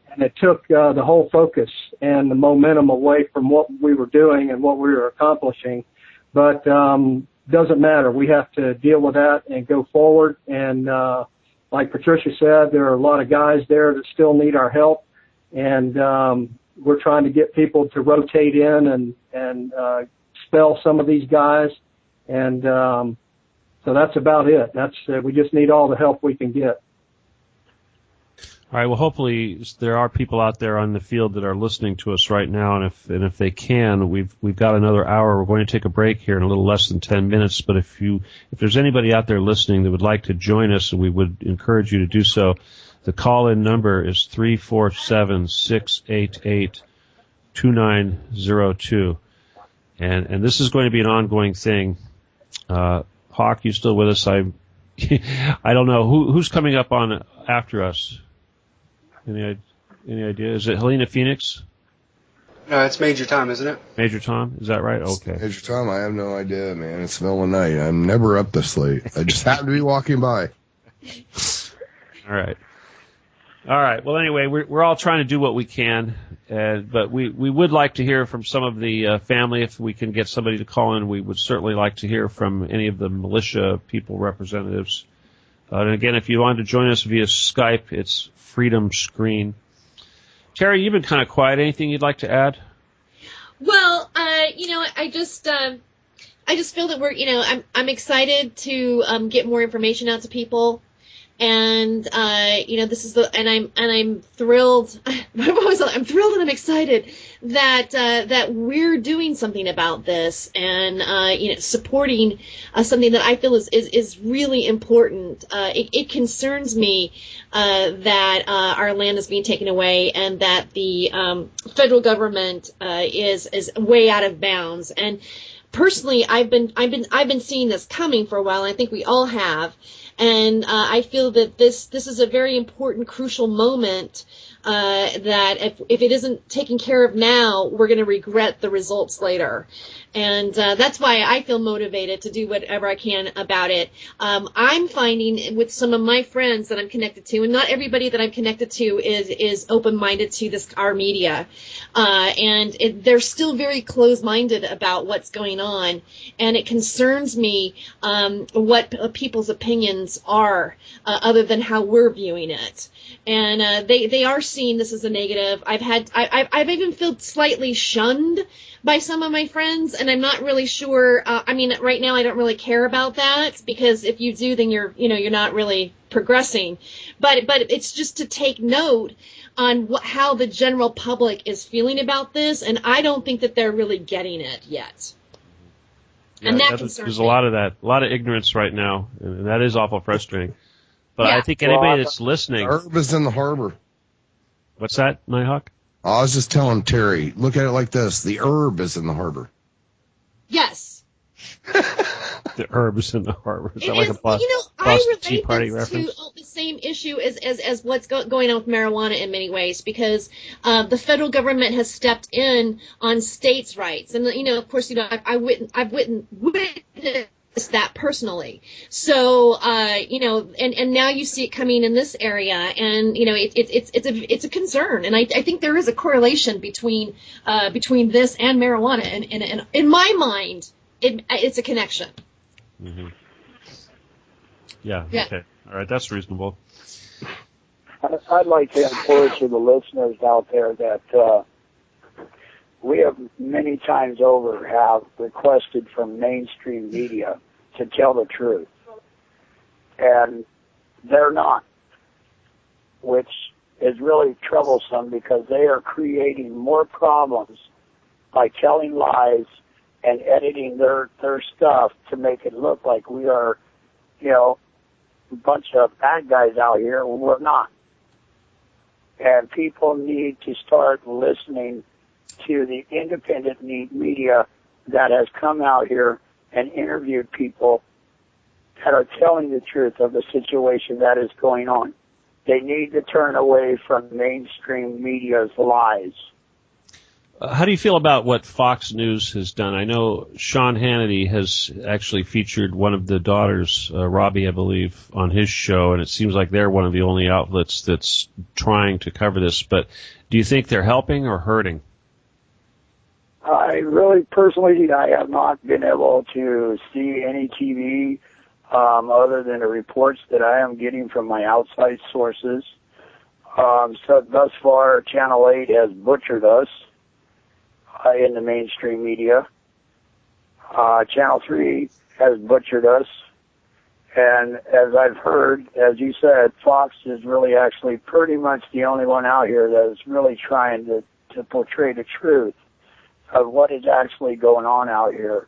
And it took the whole focus and the momentum away from what we were doing and what we were accomplishing. But doesn't matter. We have to deal with that and go forward. And like Patricia said, there are a lot of guys there that still need our help. And we're trying to get people to rotate in and expel some of these guys. And so that's about it. We just need all the help we can get. All right. Well, hopefully there are people out there on the field that are listening to us right now, and if they can, we've got another hour. We're going to take a break here in a little less than 10 minutes. But if there's anybody out there listening that would like to join us, we would encourage you to do so. The call-in number is 347-688-2902, and this is going to be an ongoing thing. Hawk, you still with us? I don't know who's coming up on after us. Any idea? Is it Helena Phoenix? No, it's Major Tom, isn't it? Major Tom? Is that right? Okay. Major Tom, I have no idea, man. It's the middle of the night. I'm never up this late. I just happen to be walking by. All right. Well, anyway, we're all trying to do what we can, but we would like to hear from some of the family. If we can get somebody to call in, we would certainly like to hear from any of the militia people representatives. And again, if you wanted to join us via Skype, it's Freedom Screen. Terry, you've been kind of quiet. Anything you'd like to add? Well, I just feel that I'm excited to get more information out to people. And this is I'm thrilled. I'm thrilled and I'm excited that we're doing something about this and supporting something that I feel is really important. It concerns me that our land is being taken away and that the federal government is way out of bounds. And personally, I've been seeing this coming for a while. And I think we all have. And I feel that this is a very important, crucial moment that if it isn't taken care of now, we're going to regret the results later. And that's why I feel motivated to do whatever I can about it. I'm finding with some of my friends that I'm connected to, and not everybody that I'm connected to is open-minded to our media, and they're still very closed-minded about what's going on, and it concerns me what people's opinions are other than how we're viewing it. And they are seeing this as a negative. I've even felt slightly shunned by some of my friends, and I'm not really sure. Right now I don't really care about that, because if you do, then you're not really progressing. But it's just to take note on how the general public is feeling about this, and I don't think that they're really getting it yet. Yeah, and that concerns me. There's a lot of ignorance right now, and that is awful frustrating. But yeah. I think anybody that's listening... The herb is in the harbor. What's that, Nighthawk? I was just telling Terry, look at it like this. The herb is in the harbor. Yes. The herb is in the harbor. Is that like a I relate Tea Party this reference? to the same issue as what's going on with marijuana in many ways, because the federal government has stepped in on states' rights. And, of course, I've witnessed that personally. So, and now you see it coming in this area, and, it's a concern. And I think there is a correlation between this and marijuana. And in my mind, it's a connection. Mm-hmm. Yeah. Okay. All right. That's reasonable. I'd like to encourage to the listeners out there that we have many times over have requested from mainstream media to tell the truth. And they're not, which is really troublesome because they are creating more problems by telling lies and editing their stuff to make it look like we are, a bunch of bad guys out here when we're not. And people need to start listening to the independent media that has come out here and interviewed people that are telling the truth of the situation that is going on. They need to turn away from mainstream media's lies. How do you feel about what Fox News has done? I know Sean Hannity has actually featured one of the daughters, Robbie, I believe, on his show, and it seems like they're one of the only outlets that's trying to cover this. But do you think they're helping or hurting? I really, personally, I have not been able to see any TV other than the reports that I am getting from my outside sources. So thus far, Channel 8 has butchered us in the mainstream media. Channel 3 has butchered us. And as I've heard, as you said, Fox is really actually pretty much the only one out here that is really trying to portray the truth of what is actually going on out here.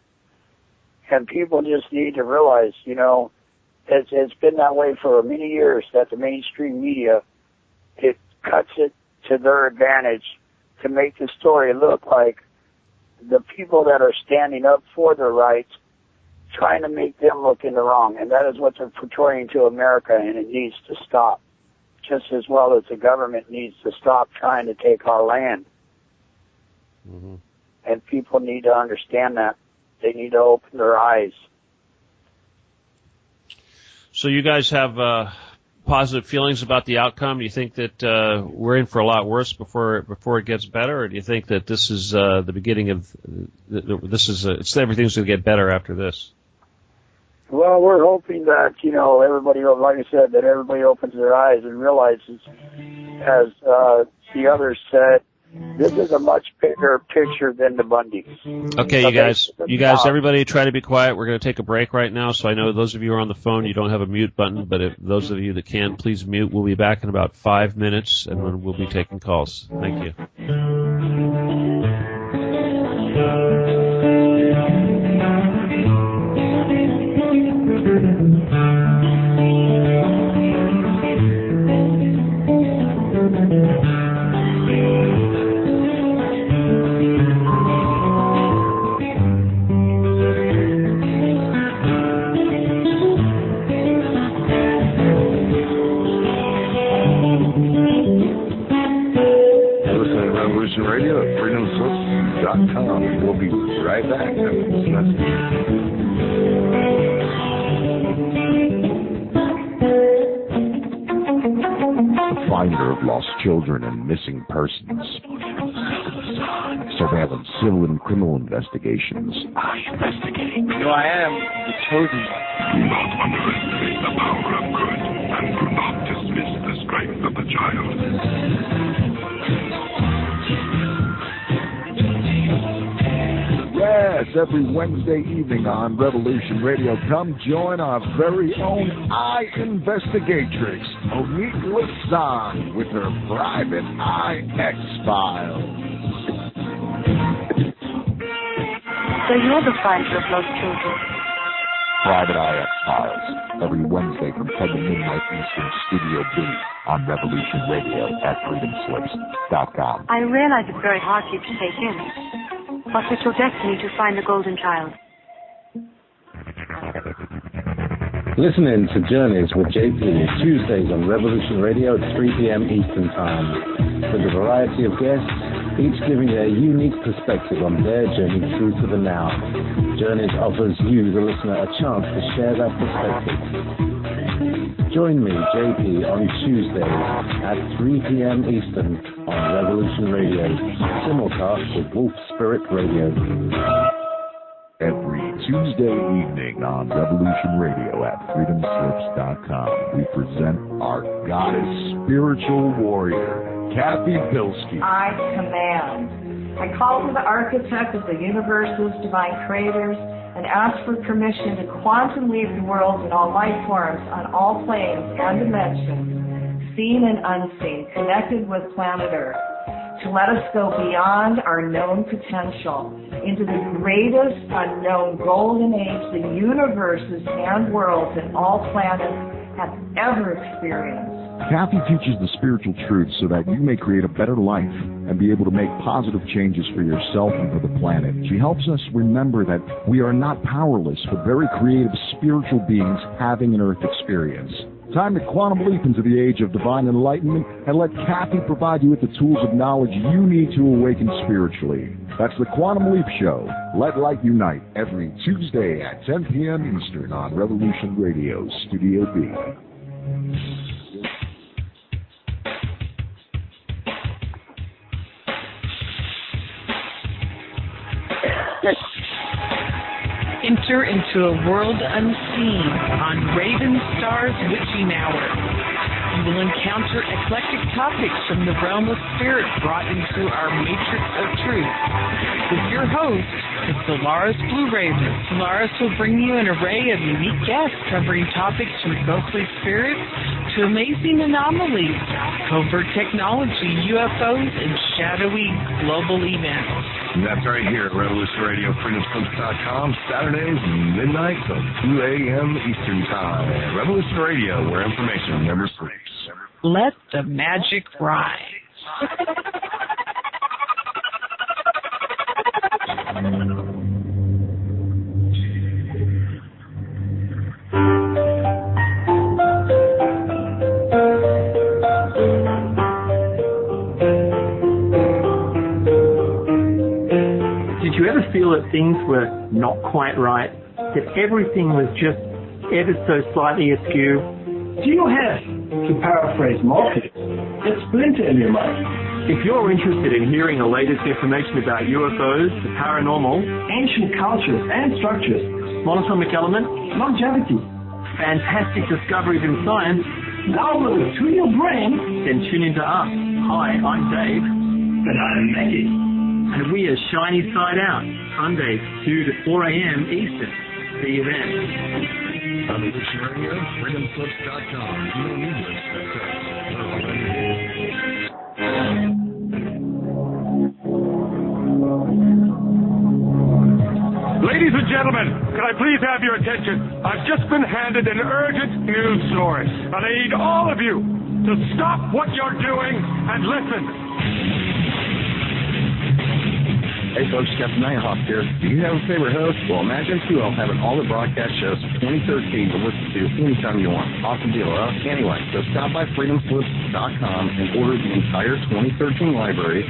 And people just need to realize, it's been that way for many years that the mainstream media, it cuts it to their advantage to make the story look like the people that are standing up for their rights, trying to make them look in the wrong. And that is what they're portraying to America, and it needs to stop. Just as well as the government needs to stop trying to take our land. Mm-hmm. And people need to understand that. They need to open their eyes. So you guys have positive feelings about the outcome? Do you think that we're in for a lot worse before it gets better, or do you think that this is the beginning of it's everything's going to get better after this? Well, we're hoping that everybody, like I said, that everybody opens their eyes and realizes, as the others said, this is a much bigger picture than the Bundys. Okay, you guys, everybody try to be quiet. We're going to take a break right now, so I know those of you who are on the phone, you don't have a mute button, but if those of you that can, please mute. We'll be back in about 5 minutes, and then we'll be taking calls. Thank you. Radio at freedomslips.com. We'll be right back. The finder of lost children and missing persons. Surveillance, civil and criminal investigations. I investigate. I am the chosen one. Do not underestimate the power of good, and do not dismiss the strength of the child. Yes, every Wednesday evening on Revolution Radio, come join our very own Eye Investigatrix, Monique Lassan, with her private Eye X-Files. So you're the finder of lost children. Private Eye X-Files, every Wednesday from 10 to midnight Eastern, Studio B, on Revolution Radio at freedomslips.com. I realize it's very hard for you to take in. But it's your destiny to find the golden child. Listen in to Journeys with JP Tuesdays on Revolution Radio at 3 p.m. Eastern Time. With a variety of guests, each giving their unique perspective on their journey through to the now. Journeys offers you, the listener, a chance to share that perspective. Join me, JP, on Tuesdays at 3 p.m. Eastern on Revolution Radio, simulcast with Wolf Spirit Radio. Every Tuesday evening on Revolution Radio at freedomslips.com, we present our goddess spiritual warrior, Kathy Pilsky. I command. I call to the architect of the universe's divine creators and ask for permission to quantum leap the world in all life forms on all planes and dimensions, seen and unseen, connected with planet Earth, to let us go beyond our known potential into the greatest unknown golden age the universes and worlds and all planets have ever experienced. Kathy teaches the spiritual truth so that you may create a better life and be able to make positive changes for yourself and for the planet. She helps us remember that we are not powerless, but very creative spiritual beings having an Earth experience. Time to quantum leap into the age of divine enlightenment and let Kathy provide you with the tools of knowledge you need to awaken spiritually. That's the Quantum Leap Show. Let Light Unite every Tuesday at 10 p.m. Eastern on Revolution Radio, Studio B. Enter into a world unseen on Raven Star's Witching Hour. You will encounter eclectic topics from the realm of spirit brought into our matrix of truth. With your host, the Solaris Blue Raven. Solaris will bring you an array of unique guests covering topics from ghostly spirits to amazing anomalies, covert technology, UFOs, and shadowy global events. And that's right here at Revolution Radio, freedomslips.com, Saturdays, midnight till 2 a.m. Eastern Time. Revolution Radio, where information never sleeps. Let the magic rise. Did you ever feel that things were not quite right? That everything was just ever so slightly askew? Do you have, to paraphrase Marcus, a splinter in your mind? If you're interested in hearing the latest information about UFOs, the paranormal, ancient cultures and structures, monatomic element, longevity, fantastic discoveries in science, download to your brain, then tune into us. Hi, I'm Dave. And I'm Maggie. And we are Shiny Side Out, Sundays 2 to 4 a.m. Eastern. See you then. Revolution Radio, freedomslips.com. You don't need to expect us. We're already here. Ladies and gentlemen, can I please have your attention? I've just been handed an urgent news story, and I need all of you to stop what you're doing and listen. Hey folks, Captain Nighthawk here. Do you have a favorite host? Well, Imagine 2L having all the broadcast shows for 2013 to listen to anytime you want. Awesome deal, huh? Anyway, so stop by freedomslips.com and order the entire 2013 library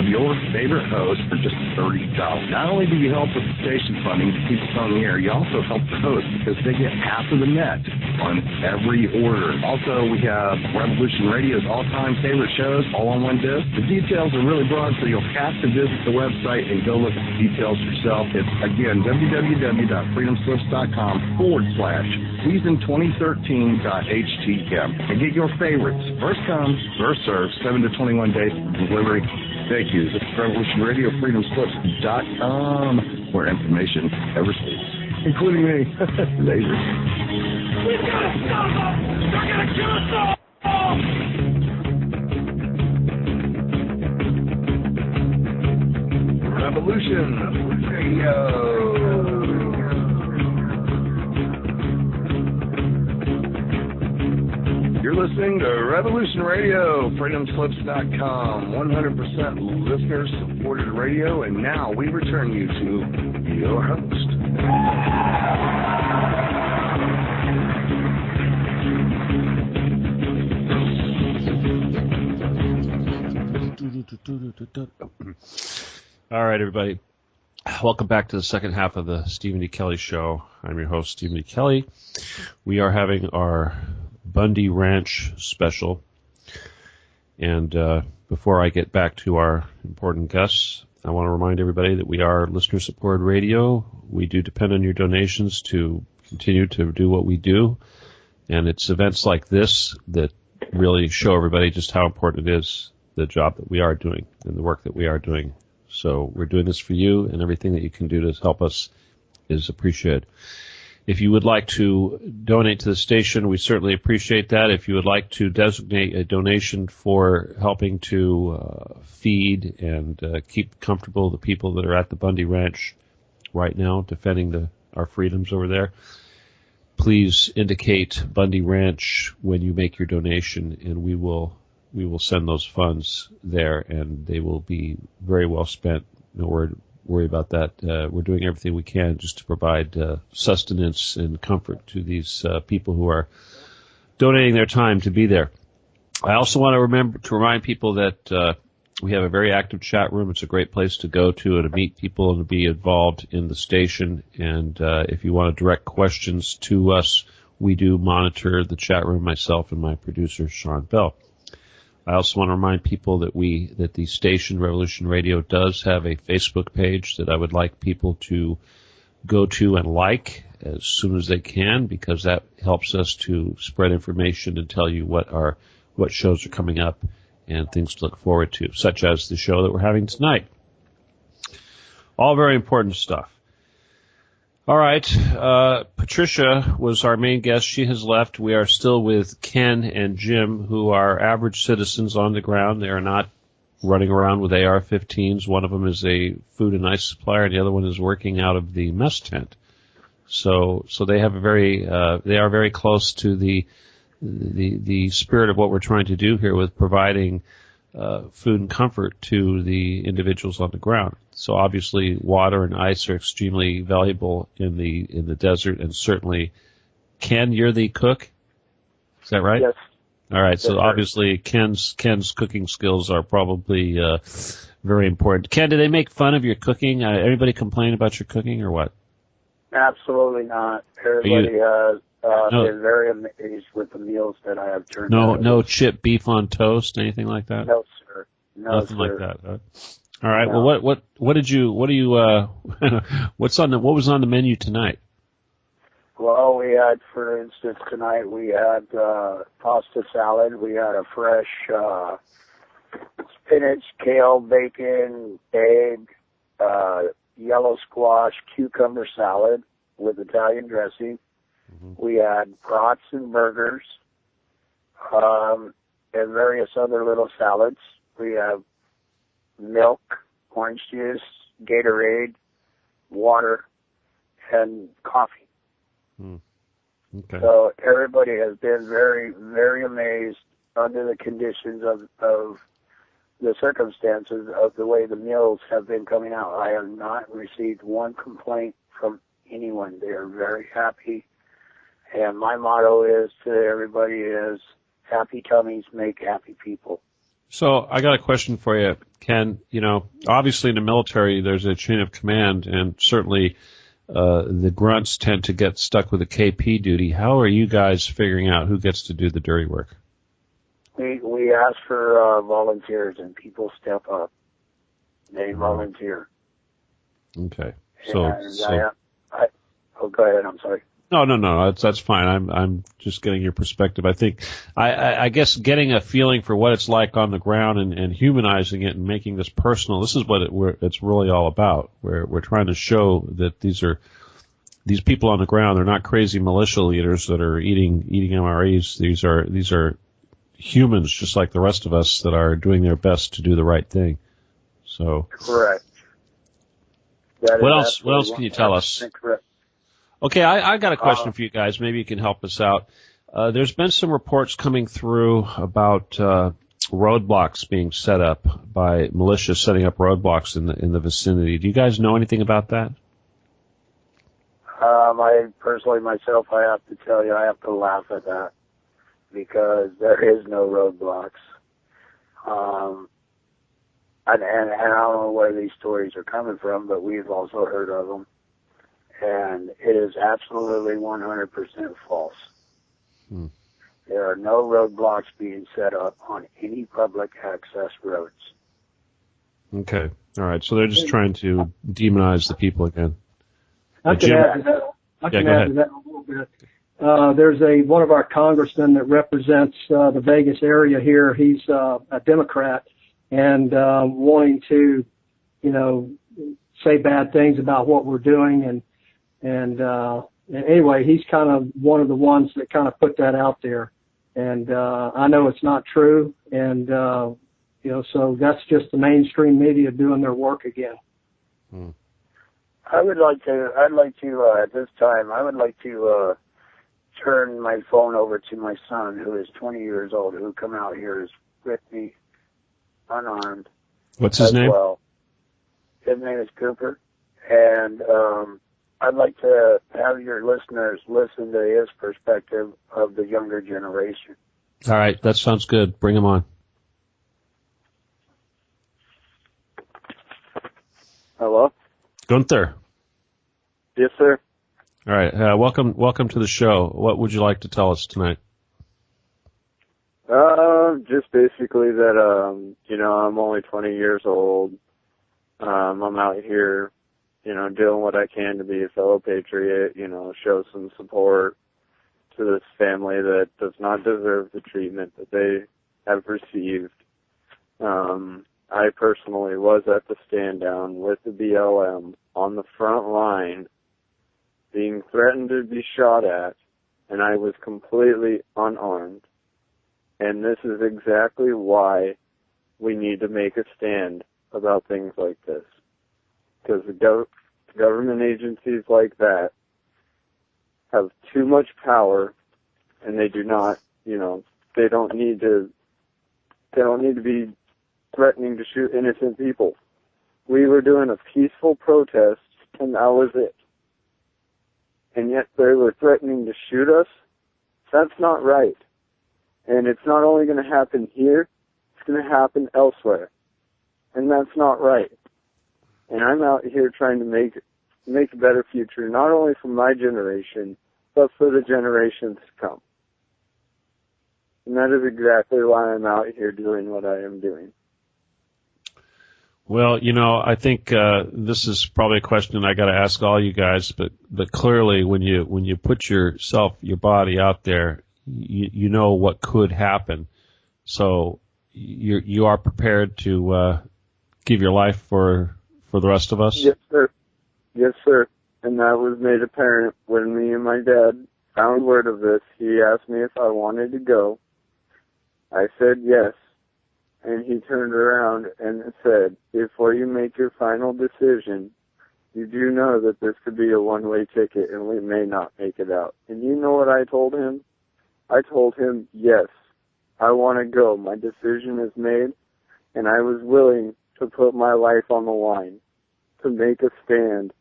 of your favorite host for just $30. Not only do you help with the station funding to keep us on the air, you also help the host because they get half of the net on every order. Also, we have Revolution Radio's all-time favorite shows all on one disc. The details are really broad, so you'll have to visit the website and go look at the details yourself. It's, again, www.freedomslips.com/season2013.htm. And get your favorites. First come, first served, 7 to 21 days for delivery. Thank you. This is Revolution Radio, freedomslips.com, where information never sleeps, including me, Laser. We've got to stop them! They're going to kill us all! Revolution Radio. You're listening to Revolution Radio, freedomslips.com, 100% listener-supported radio, and now we return you to your host. All right, everybody. Welcome back to the second half of the Stephen D. Kelley Show. I'm your host, Stephen D. Kelley. We are having our Bundy Ranch special. And before I get back to our important guests, I want to remind everybody that we are listener-supported radio. We do depend on your donations to continue to do what we do, and it's events like this that really show everybody just how important it is, the job that we are doing and the work that we are doing. So we're doing this for you, and everything that you can do to help us is appreciated. If you would like to donate to the station, we certainly appreciate that. If you would like to designate a donation for helping to feed and keep comfortable the people that are at the Bundy Ranch right now defending our freedoms over there, please indicate Bundy Ranch when you make your donation, and we will send those funds there, and they will be very well spent. No worry about that. We're doing everything we can just to provide sustenance and comfort to these people who are donating their time to be there. I also want to remind people that we have a very active chat room. It's a great place to go to and to meet people and to be involved in the station. And if you want to direct questions to us, we do monitor the chat room, myself and my producer, Sean Bell. I also want to remind people that the station, Revolution Radio, does have a Facebook page that I would like people to go to and like as soon as they can, because that helps us to spread information and tell you what shows are coming up and things to look forward to, such as the show that we're having tonight. All very important stuff. All right, Patricia was our main guest. She has left. We are still with Ken and Jim, who are average citizens on the ground. They are not running around with AR-15s. One of them is a food and ice supplier, and the other one is working out of the mess tent. So they have they are very close to the spirit of what we're trying to do here with providing food and comfort to the individuals on the ground. So obviously water and ice are extremely valuable in the desert, and certainly, Ken, you're the cook? Is that right? Yes. All right, yes, so sir. Obviously Ken's cooking skills are probably very important. Ken, do they make fun of your cooking? Anybody complain about your cooking or what? Absolutely not. Everybody has been very amazed with the meals that I have turned out. No chip beef on toast, anything like that? No, sir. No, Nothing sir. like that. Huh? All right. No. Well, what was on the menu tonight? Well, we had, for instance, tonight we had pasta salad. We had a fresh spinach, kale, bacon, egg, yellow squash, cucumber salad with Italian dressing. Mm-hmm. We had brats and burgers, and various other little salads. We have milk, orange juice, Gatorade, water, and coffee. Okay. So everybody has been very, very amazed under the conditions of the circumstances of the way the meals have been coming out. I have not received one complaint from anyone. They are very happy. And my motto is to everybody is, happy tummies make happy people. So I got a question for you, Ken. You know, obviously in the military there's a chain of command, and certainly the grunts tend to get stuck with the KP duty. How are you guys figuring out who gets to do the dirty work? We ask for volunteers, and people step up. They volunteer. Okay. Oh, go ahead. I'm sorry. No. That's fine. I'm just getting your perspective. I think, I guess getting a feeling for what it's like on the ground and humanizing it and making this personal. This is what it's really all about. We're trying to show that these people on the ground, they're not crazy militia leaders that are eating MREs. These are humans just like the rest of us that are doing their best to do the right thing. So. Correct. What else can you tell us? Correct. Okay, I got a question for you guys. Maybe you can help us out. There's been some reports coming through about roadblocks being set up by militia, setting up roadblocks in the vicinity. Do you guys know anything about that? I personally, myself, I have to tell you, I have to laugh at that because there is no roadblocks. And I don't know where these stories are coming from, but we've also heard of them. And it is absolutely 100% false. There are no roadblocks being set up on any public access roads. Okay. All right. So they're just trying to demonize the people again. I can add to that a little bit. There's one of our congressmen that represents the Vegas area here. He's a Democrat and wanting to, say bad things about what we're doing. And anyway, he's kind of one of the ones that kind of put that out there. And I know it's not true. And, so that's just the mainstream media doing their work again. I'd like to, at this time, I would like to turn my phone over to my son, who is 20 years old, who come out here with me unarmed. What's his name? Well. His name is Cooper. And I'd like to have your listeners listen to his perspective of the younger generation. All right. That sounds good. Bring him on. Hello? Gunther. Yes, sir. All right. Welcome to the show. What would you like to tell us tonight? Just basically that, I'm only 20 years old. I'm out here, doing what I can to be a fellow patriot, show some support to this family that does not deserve the treatment that they have received. I personally was at the stand down with the BLM on the front line, being threatened to be shot at, and I was completely unarmed. And this is exactly why we need to make a stand about things like this. Because the government agencies like that have too much power, and they do not, they don't need to be threatening to shoot innocent people. We were doing a peaceful protest, and that was it. And yet they were threatening to shoot us? That's not right. And it's not only going to happen here, it's going to happen elsewhere. And that's not right. And I'm out here trying to make a better future, not only for my generation, but for the generations to come. And that is exactly why I'm out here doing what I am doing. Well, I think this is probably a question I got to ask all you guys, but clearly when you put your body out there, you know what could happen. So you are prepared to give your life for the rest of us? Yes, sir. Yes, sir. And that was made apparent when me and my dad found word of this. He asked me if I wanted to go. I said yes. And he turned around and said, before you make your final decision, you do know that this could be a one-way ticket and we may not make it out. And you know what I told him? I told him, yes, I want to go. My decision is made, and I was willing to put my life on the line to make a stand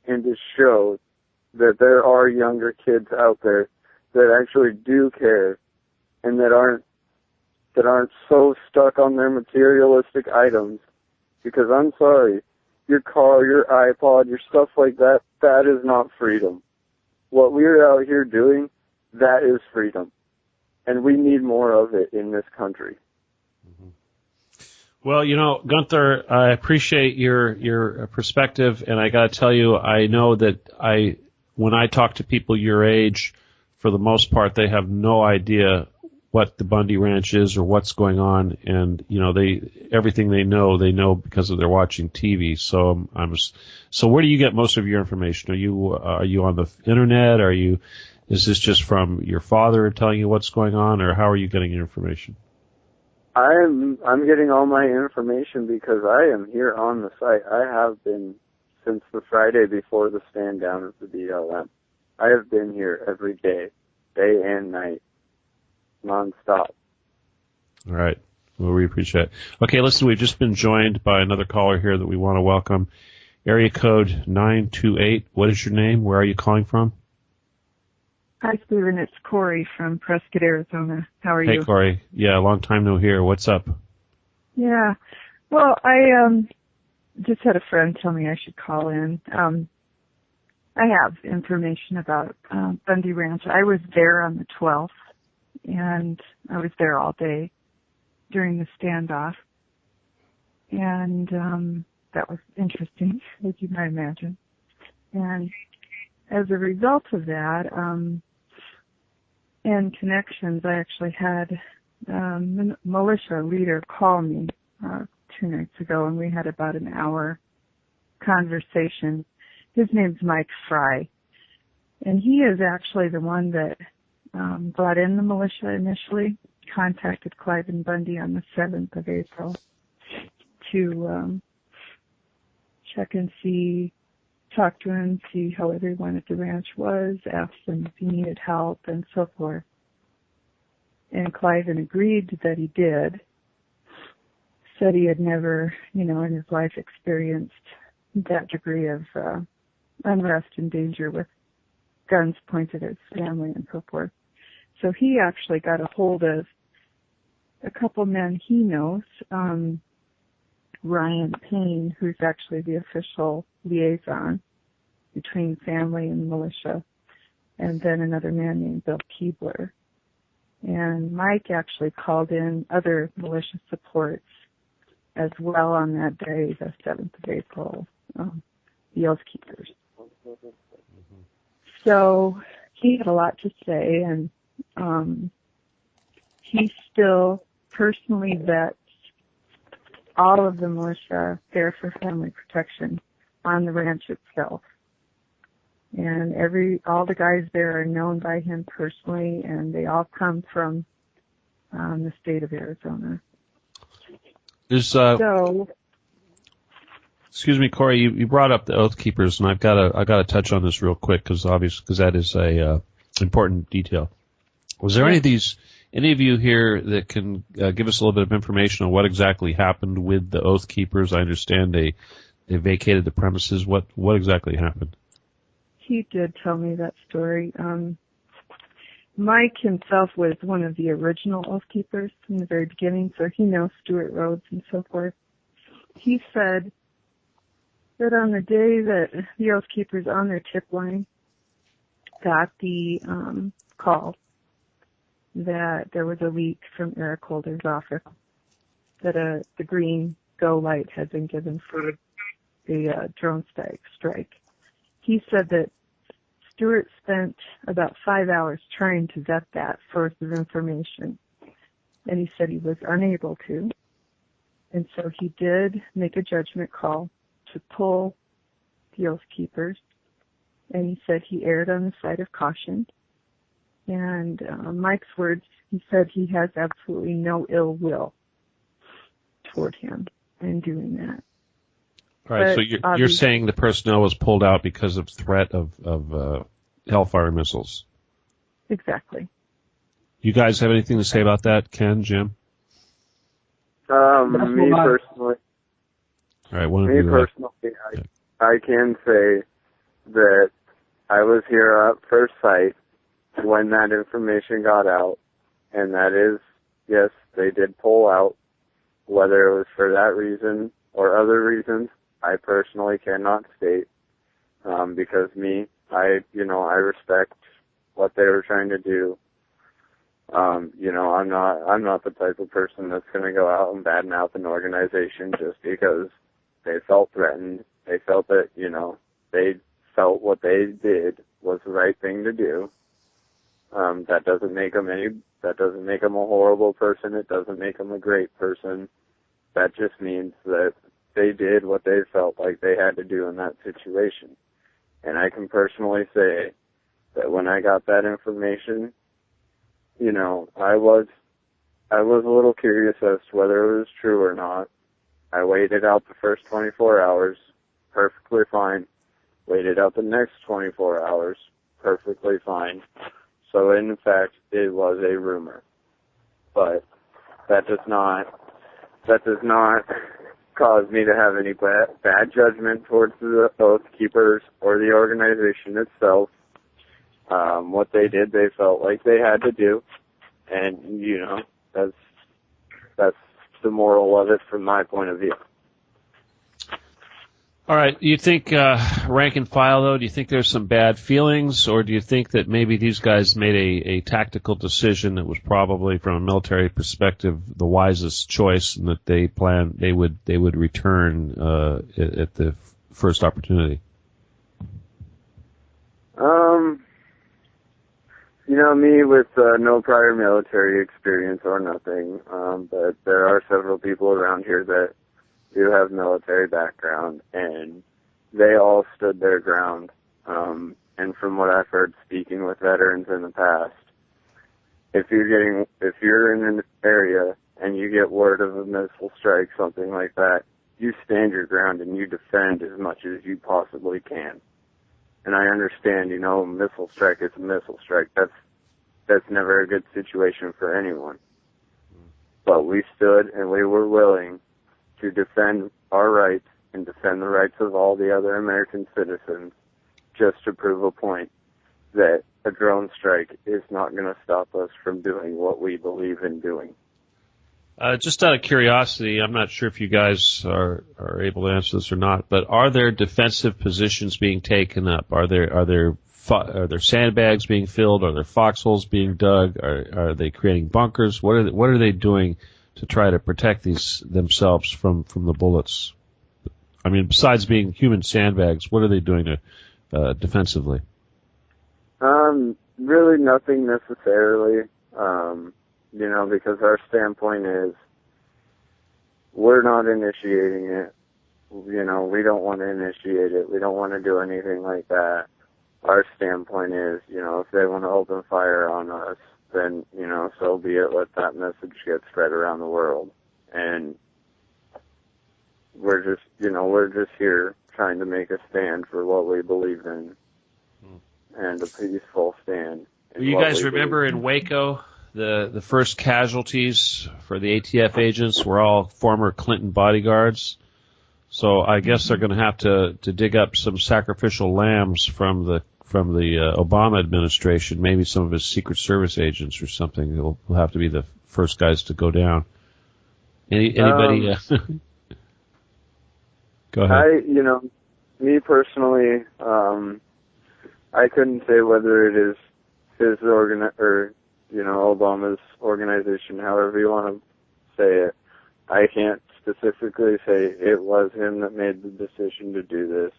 and to show that there are younger kids out there that actually do care and that aren't so stuck on their materialistic items. Because I'm sorry, your car, your iPod, your stuff like that, that is not freedom. What we're out here doing, that is freedom. And we need more of it in this country. Well, Gunther, I appreciate your perspective, and I got to tell you, I know that when I talk to people your age, for the most part, they have no idea what the Bundy Ranch is or what's going on, and everything they know because of their watching TV. So so where do you get most of your information? Are you on the internet? Is this just from your father telling you what's going on, or how are you getting your information? I'm getting all my information because I am here on the site. I have been since the Friday before the stand down of the BLM. I have been here every day and night, nonstop. All right. Well, we appreciate it. Okay, listen, we've just been joined by another caller here that we want to welcome. Area code 928. What is your name? Where are you calling from? Hi, Stephen. It's Corey from Prescott, Arizona. How are you? Hey, Corey. Yeah, long time no hear. What's up? Yeah. Well, I just had a friend tell me I should call in. I have information about Bundy Ranch. I was there on the 12th, and I was there all day during the standoff. And that was interesting, as you might imagine. And as a result of that, and connections, I actually had the militia leader call me 2 nights ago, and we had about an hour conversation. His name's Mike Fry, and he is actually the one that brought in the militia initially, contacted Clive and Bundy on the 7th of April to check and see, talk to him, see how everyone at the ranch was, ask them if he needed help, and so forth. And Clive agreed that he did. Said he had never, in his life experienced that degree of unrest and danger with guns pointed at his family and so forth. So he actually got a hold of a couple men he knows, Ryan Payne, who's actually the official liaison between family and militia, and then another man named Bill Keebler. And Mike actually called in other militia supports as well on that day, the 7th of April, the Oath Keepers. So he had a lot to say, and he still personally vets all of the militia there for family protection on the ranch itself. And all the guys there are known by him personally, and they all come from the state of Arizona. Excuse me, Corey. You brought up the Oath Keepers, and I've got to touch on this real quick because that is a important detail. Was there any of you here that can give us a little bit of information on what exactly happened with the Oath Keepers? I understand they vacated the premises. What exactly happened? He did tell me that story. Mike himself was one of the original Oath Keepers from the very beginning, so he knows Stuart Rhodes and so forth. He said that on the day that the Oath Keepers on their tip line got the call that there was a leak from Eric Holder's office, that the green go light had been given for the drone strike. He said that Stuart spent about 5 hours trying to vet that source of information, and he said he was unable to. And so he did make a judgment call to pull the Oath Keepers, and he said he erred on the side of caution. And Mike's words, he said he has absolutely no ill will toward him in doing that. All right, so you're saying the personnel was pulled out because of threat of Hellfire missiles. Exactly. You guys have anything to say about that, Ken, Jim? Me personally. All right, one of me you. Personally, I can say that I was here at first sight when that information got out, and that is, yes, they did pull out. Whether it was for that reason or other reasons, I personally cannot state, because I respect what they were trying to do. I'm not the type of person that's going to go out and badmouth an organization just because they felt threatened. They felt that, they felt what they did was the right thing to do. That doesn't make them a horrible person. It doesn't make them a great person. That just means that they did what they felt like they had to do in that situation. And I can personally say that when I got that information, I was a little curious as to whether it was true or not. I waited out the first 24 hours, perfectly fine. Waited out the next 24 hours, perfectly fine. So in fact, it was a rumor. But that does not cause me to have any bad judgment towards the Oath Keepers or the organization itself. What they did, they felt like they had to do, and that's the moral of it from my point of view. All right. Do you think, rank and file, though, do you think there's some bad feelings, or do you think that maybe these guys made a tactical decision that was probably, from a military perspective, the wisest choice, and that they would return at the first opportunity? Me with no prior military experience or nothing, but there are several people around here that do have military background, and they all stood their ground. And from what I've heard speaking with veterans in the past, if you're in an area and you get word of a missile strike, something like that, you stand your ground and you defend as much as you possibly can. And I understand, missile strike is a missile strike. That's never a good situation for anyone. But we stood and we were willing to defend our rights and defend the rights of all the other American citizens, just to prove a point that a drone strike is not going to stop us from doing what we believe in doing. Just out of curiosity, I'm not sure if you guys are able to answer this or not, but are there defensive positions being taken up? Are there sandbags being filled? Are there foxholes being dug? Are they creating bunkers? What are they doing to try to protect themselves from the bullets? I mean, besides being human sandbags, what are they doing to defensively? Really nothing necessarily. Because our standpoint is we're not initiating it. We don't want to initiate it. We don't want to do anything like that. Our standpoint is, if they want to open fire on us, then, so be it. Let that message get spread around the world. And we're just here trying to make a stand for what we believe in, and a peaceful stand. You guys remember in Waco, the first casualties for the ATF agents were all former Clinton bodyguards. So I guess they're going to have to dig up some sacrificial lambs from the Obama administration, maybe some of his Secret Service agents or something. Will have to be the first guys to go down. Anybody? Go ahead. Me personally, I couldn't say whether it is his Obama's organization, however you want to say it. I can't specifically say it was him that made the decision to do this.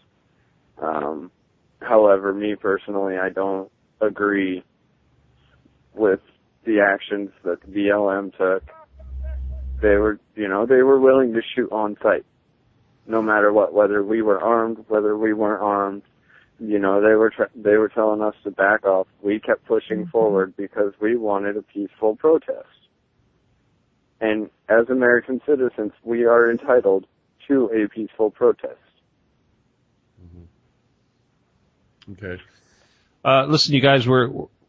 However, me personally, I don't agree with the actions that the BLM took. They were willing to shoot on sight, no matter what, whether we were armed, whether we weren't armed. They were telling us to back off. We kept pushing forward because we wanted a peaceful protest. And as American citizens, we are entitled to a peaceful protest. Okay. Listen, you guys,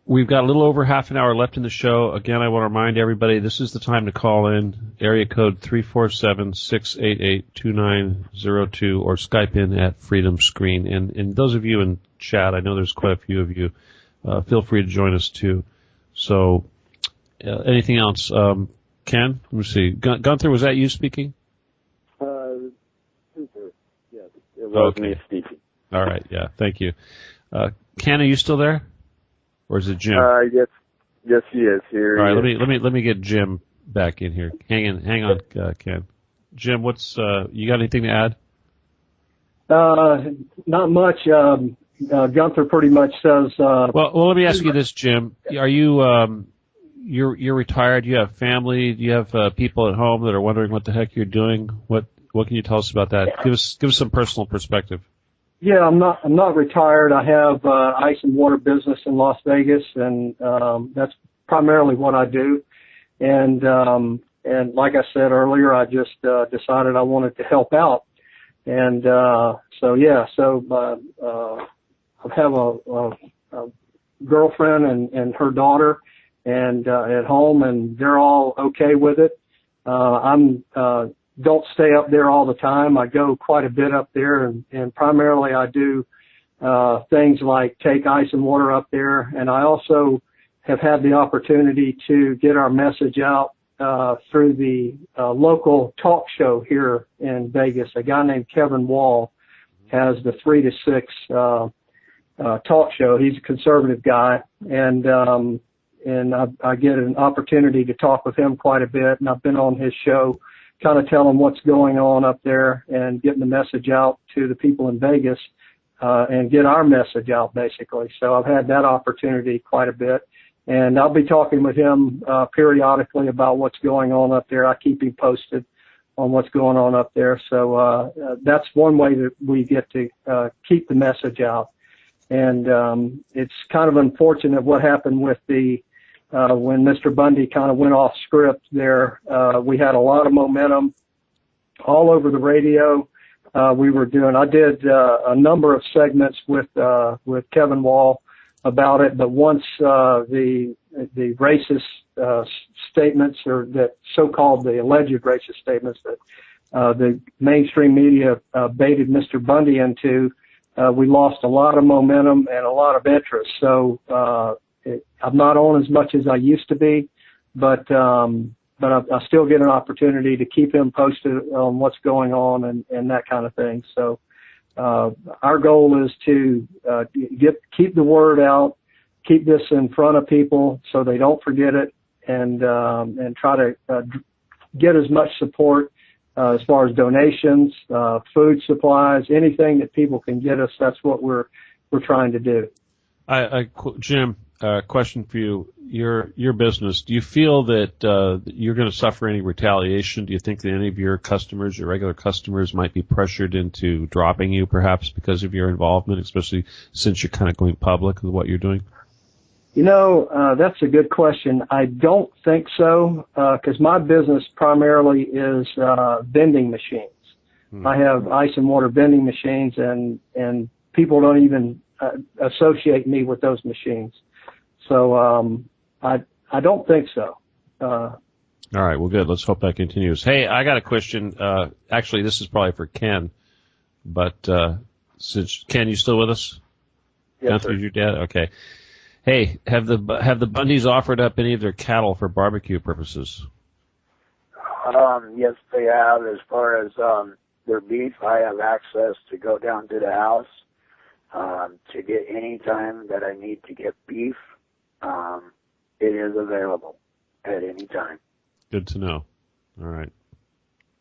we've got a little over half an hour left in the show. Again, I want to remind everybody, this is the time to call in. Area code 347-688-2902 or Skype in at Freedom Screen. And those of you in chat, I know there's quite a few of you, feel free to join us too. So, anything else? Ken, let me see. Gunther, was that you speaking? Yes, it was me speaking. All right, yeah, thank you. Ken, are you still there, or is it Jim? Yes, he is here. All right, let me get Jim back in here. Hang on, Ken. Jim, what's you got anything to add? Not much. Gunther pretty much says. Well, let me ask you this, Jim. Are you you're retired? Do you have family? Do you have people at home that are wondering what the heck you're doing? What can you tell us about that? Give us some personal perspective. Yeah, I'm not retired. I have ice and water business in Las Vegas, and that's primarily what I do. And like I said earlier, I just decided I wanted to help out. And I have a girlfriend and her daughter and at home, and they're all okay with it. Don't stay up there all the time. I go quite a bit up there, and primarily I do things like take ice and water up there, and I also have had the opportunity to get our message out through the local talk show here in Vegas, a guy named Kevin Wall, has the 3 to 6 talk show. He's a conservative guy, and I get an opportunity to talk with him quite a bit, and I've been on his show kind of telling what's going on up there and getting the message out to the people in Vegas and get our message out, basically. So I've had that opportunity quite a bit, and I'll be talking with him periodically about what's going on up there. I keep him posted on what's going on up there. So that's one way that we get to keep the message out. And it's kind of unfortunate what happened with when Mr. Bundy kind of went off script there. We had a lot of momentum all over the radio. I did a number of segments with Kevin Wall about it, but once the racist statements, or that so-called the alleged racist statements that the mainstream media baited Mr. Bundy into, we lost a lot of momentum and a lot of interest. So I'm not on as much as I used to be, but I still get an opportunity to keep him posted on what's going on and that kind of thing. So our goal is to keep the word out, keep this in front of people so they don't forget it, and try to get as much support as far as donations, food supplies, anything that people can get us. That's what we're trying to do. Jim, question for you. Your business, do you feel that you're going to suffer any retaliation? Do you think that any of your customers, your regular customers, might be pressured into dropping you perhaps because of your involvement, especially since you're kind of going public with what you're doing? That's a good question. I don't think so, because my business primarily is vending machines. I have ice and water vending machines, and people don't even associate me with those machines. So I don't think so. All right, well, good. Let's hope that continues. Hey, I got a question. Actually, this is probably for Ken, but since Ken, you still with us? Yes, sir. Your dad? Okay. Hey, have the Bundys offered up any of their cattle for barbecue purposes? Yes, they have. As far as their beef, I have access to go down to the house to get any time that I need to get beef. It is available at any time. Good to know. All right.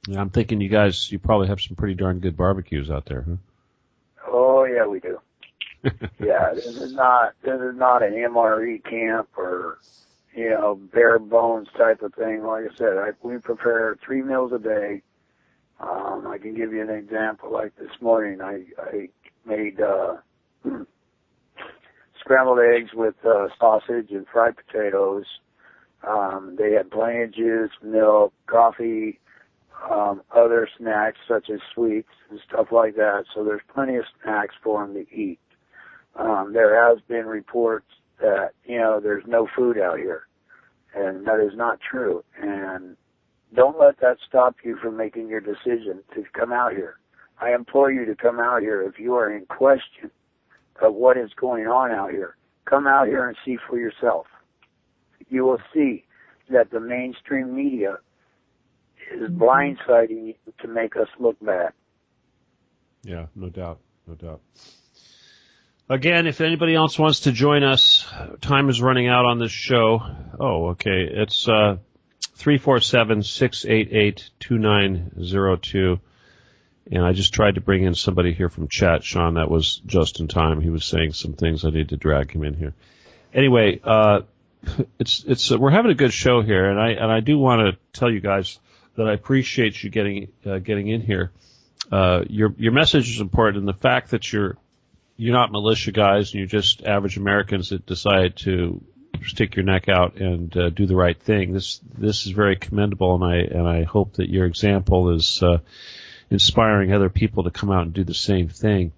Yeah, I'm thinking you probably have some pretty darn good barbecues out there, huh? Oh yeah, we do. Yeah, this is not an MRE camp or bare bones type of thing. Like I said, we prepare 3 meals a day. I can give you an example. Like this morning, I made scrambled eggs with sausage and fried potatoes. They had plenty of juice, milk, coffee, other snacks such as sweets and stuff like that. So there's plenty of snacks for them to eat. There has been reports that, there's no food out here, and that is not true. And don't let that stop you from making your decision to come out here. I implore you to come out here if you are in question of what is going on out here. Come out here and see for yourself. You will see that the mainstream media is blindsiding you to make us look bad. Yeah, no doubt. No doubt. Again, if anybody else wants to join us, time is running out on this show. Oh, okay. It's 347-688-2902. And I just tried to bring in somebody here from chat, Sean. That was just in time. He was saying some things. I need to drag him in here. Anyway, we're having a good show here, and I do want to tell you guys that I appreciate you getting in here. Your message is important, and the fact that you're not militia guys and you're just average Americans that decide to stick your neck out and do the right thing. This is very commendable, and I hope that your example is inspiring other people to come out and do the same thing.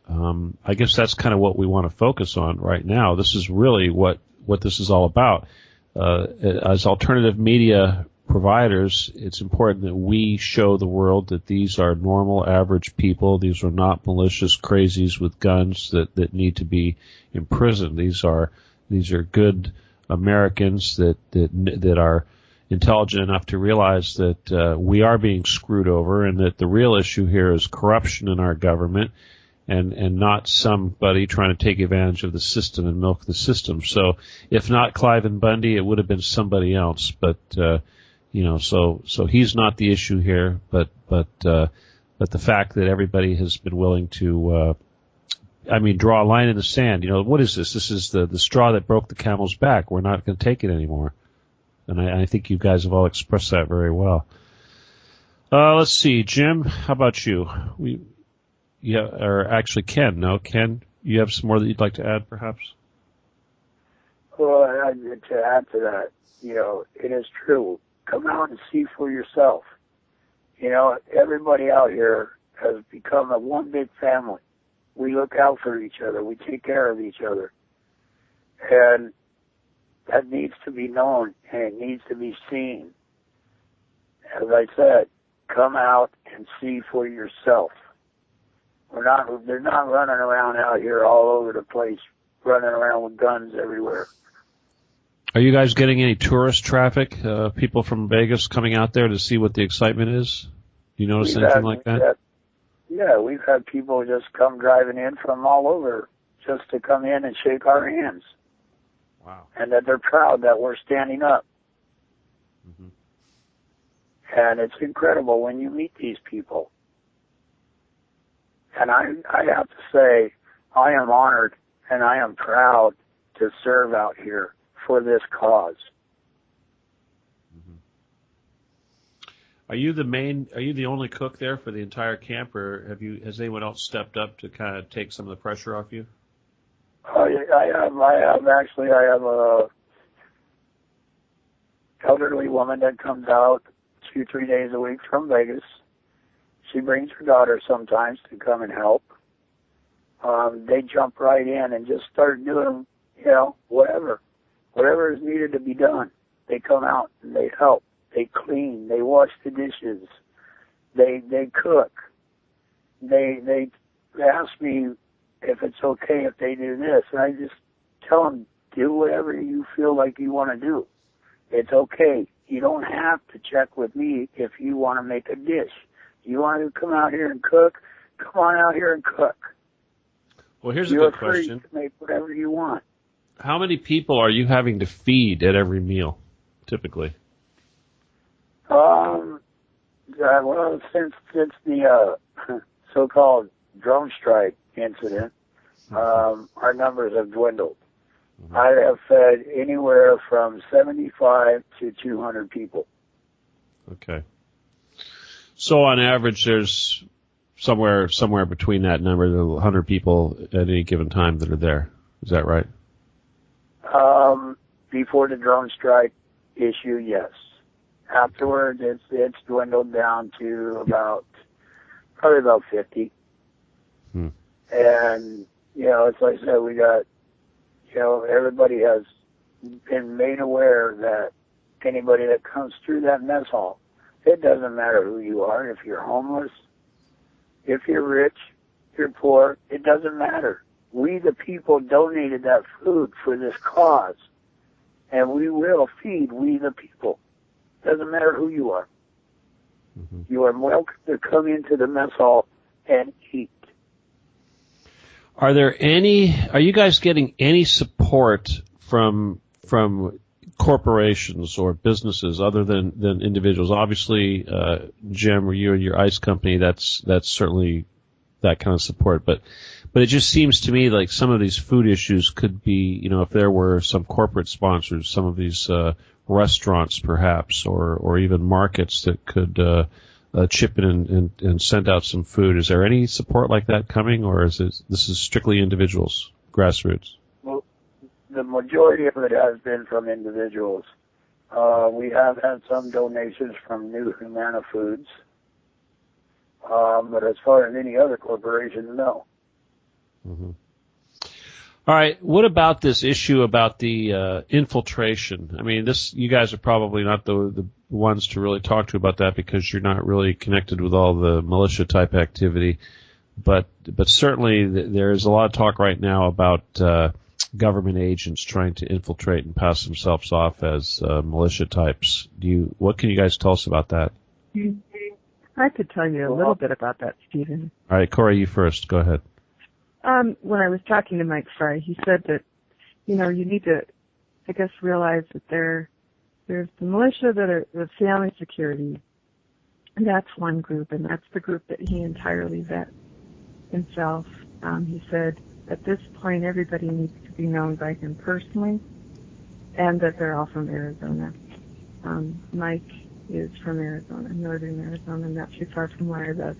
I guess that's kind of what we want to focus on right now. This is really what this is all about. As alternative media providers, it's important that we show the world that these are normal, average people. These are not malicious crazies with guns that need to be imprisoned. These are good Americans that are intelligent enough to realize that we are being screwed over, and that the real issue here is corruption in our government, and not somebody trying to take advantage of the system and milk the system. So if not Clive and Bundy, it would have been somebody else. But so he's not the issue here. But the fact that everybody has been willing to, draw a line in the sand. What is this? This is the straw that broke the camel's back. We're not going to take it anymore. And I think you guys have all expressed that very well. Let's see, Jim. How about you? Or actually Ken. No, Ken, you have some more that you'd like to add, perhaps? Well, to add to that, it is true. Come out and see for yourself. Everybody out here has become a one big family. We look out for each other. We take care of each other. And that needs to be known, and it needs to be seen. As I said, come out and see for yourself. They're not running around out here all over the place, running around with guns everywhere. Are you guys getting any tourist traffic? People from Vegas coming out there to see what the excitement is? Do you notice anything like that? Yeah, we've had people just come driving in from all over just to come in and shake our hands. Wow. And that they're proud that we're standing up. Mm-hmm. And it's incredible when you meet these people. And I have to say, I am honored and I am proud to serve out here for this cause. Mm-hmm. Are you the only cook there for the entire camp, or has anyone else stepped up to kind of take some of the pressure off you? I have a elderly woman that comes out 2-3 days a week from Vegas. She brings her daughter sometimes to come and help. They jump right in and just start doing, whatever is needed to be done. They come out and they help. They clean. They wash the dishes. They cook. They ask me if it's okay if they do this, and I just tell them, do whatever you feel like you want to do. It's okay. You don't have to check with me if you want to make a dish. You want to come out here and cook? Come on out here and cook. Well, here's a good question. You're free to make whatever you want. How many people are you having to feed at every meal, typically? Well, since the so-called drone strike incident, our numbers have dwindled. Mm-hmm. I have fed anywhere from 75 to 200 people. Okay. So on average, there's somewhere between that number, the 100 people at any given time that are there. Is that right? Before the drone strike issue, yes. Afterwards, it's dwindled down to probably about 50. Hmm. And, it's like I said, we got, everybody has been made aware that anybody that comes through that mess hall, it doesn't matter who you are, if you're homeless, if you're rich, if you're poor, it doesn't matter. We, the people, donated that food for this cause, and we will feed we, the people. Doesn't matter who you are. Mm-hmm. You are welcome to come into the mess hall and eat. Are you guys getting any support from corporations or businesses other than individuals? Obviously, Jim, or you and your ice company, that's certainly that kind of support. But it just seems to me like some of these food issues could be, if there were some corporate sponsors, some of these restaurants perhaps, or even markets that could chip in and send out some food. Is there any support like that coming, or this is strictly individuals, grassroots? Well, the majority of it has been from individuals. We have had some donations from New Humana Foods, but as far as any other corporations, no. Mm-hmm. All right. What about this issue about the infiltration? I mean, you guys are probably not the ones to really talk to about that because you're not really connected with all the militia type activity. But certainly there is a lot of talk right now about government agents trying to infiltrate and pass themselves off as militia types. What can you guys tell us about that? I could tell you a little bit about that, Stephen. All right, Corey, you first. Go ahead. When I was talking to Mike Fry, he said that, you need to, I guess, realize that there's the militia that are the family security. And that's one group, and that's the group that he entirely vet himself. He said, at this point, everybody needs to be known by him personally, and that they're all from Arizona. Mike is from Arizona, northern Arizona, not too far from where I live.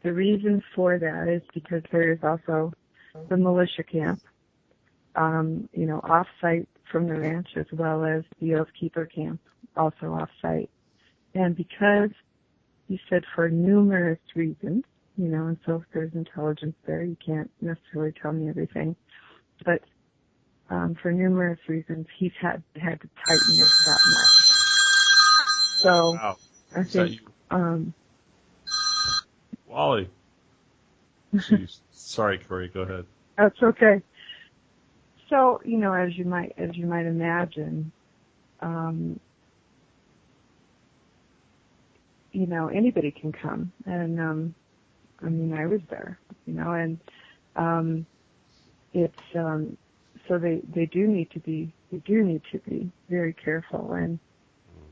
The reason for that is because there is also the militia camp, off-site from the ranch, as well as the Oath Keeper camp, also off-site. And because he said for numerous reasons, and so if there's intelligence there, you can't necessarily tell me everything, but for numerous reasons, he's had to tighten it that much. So wow. I think, Wally. Jeez. Sorry, Corey. Go ahead. That's okay. So as you might imagine, anybody can come, and I was there, and it's so they do need to be very careful. And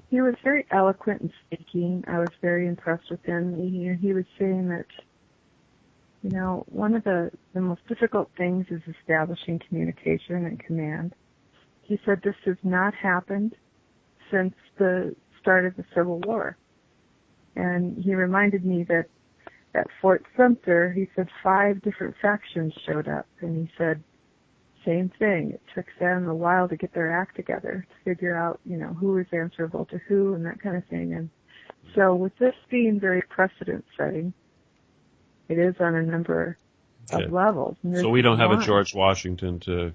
he was very eloquent in speaking. I was very impressed with him. He was saying that one of the most difficult things is establishing communication and command. He said this has not happened since the start of the Civil War. And he reminded me that at Fort Sumter, he said 5 different factions showed up. And he said, same thing. It took them a while to get their act together, to figure out, who was answerable to who and that kind of thing. And so with this being very precedent-setting, it is on a number of levels. So we don't have a George Washington to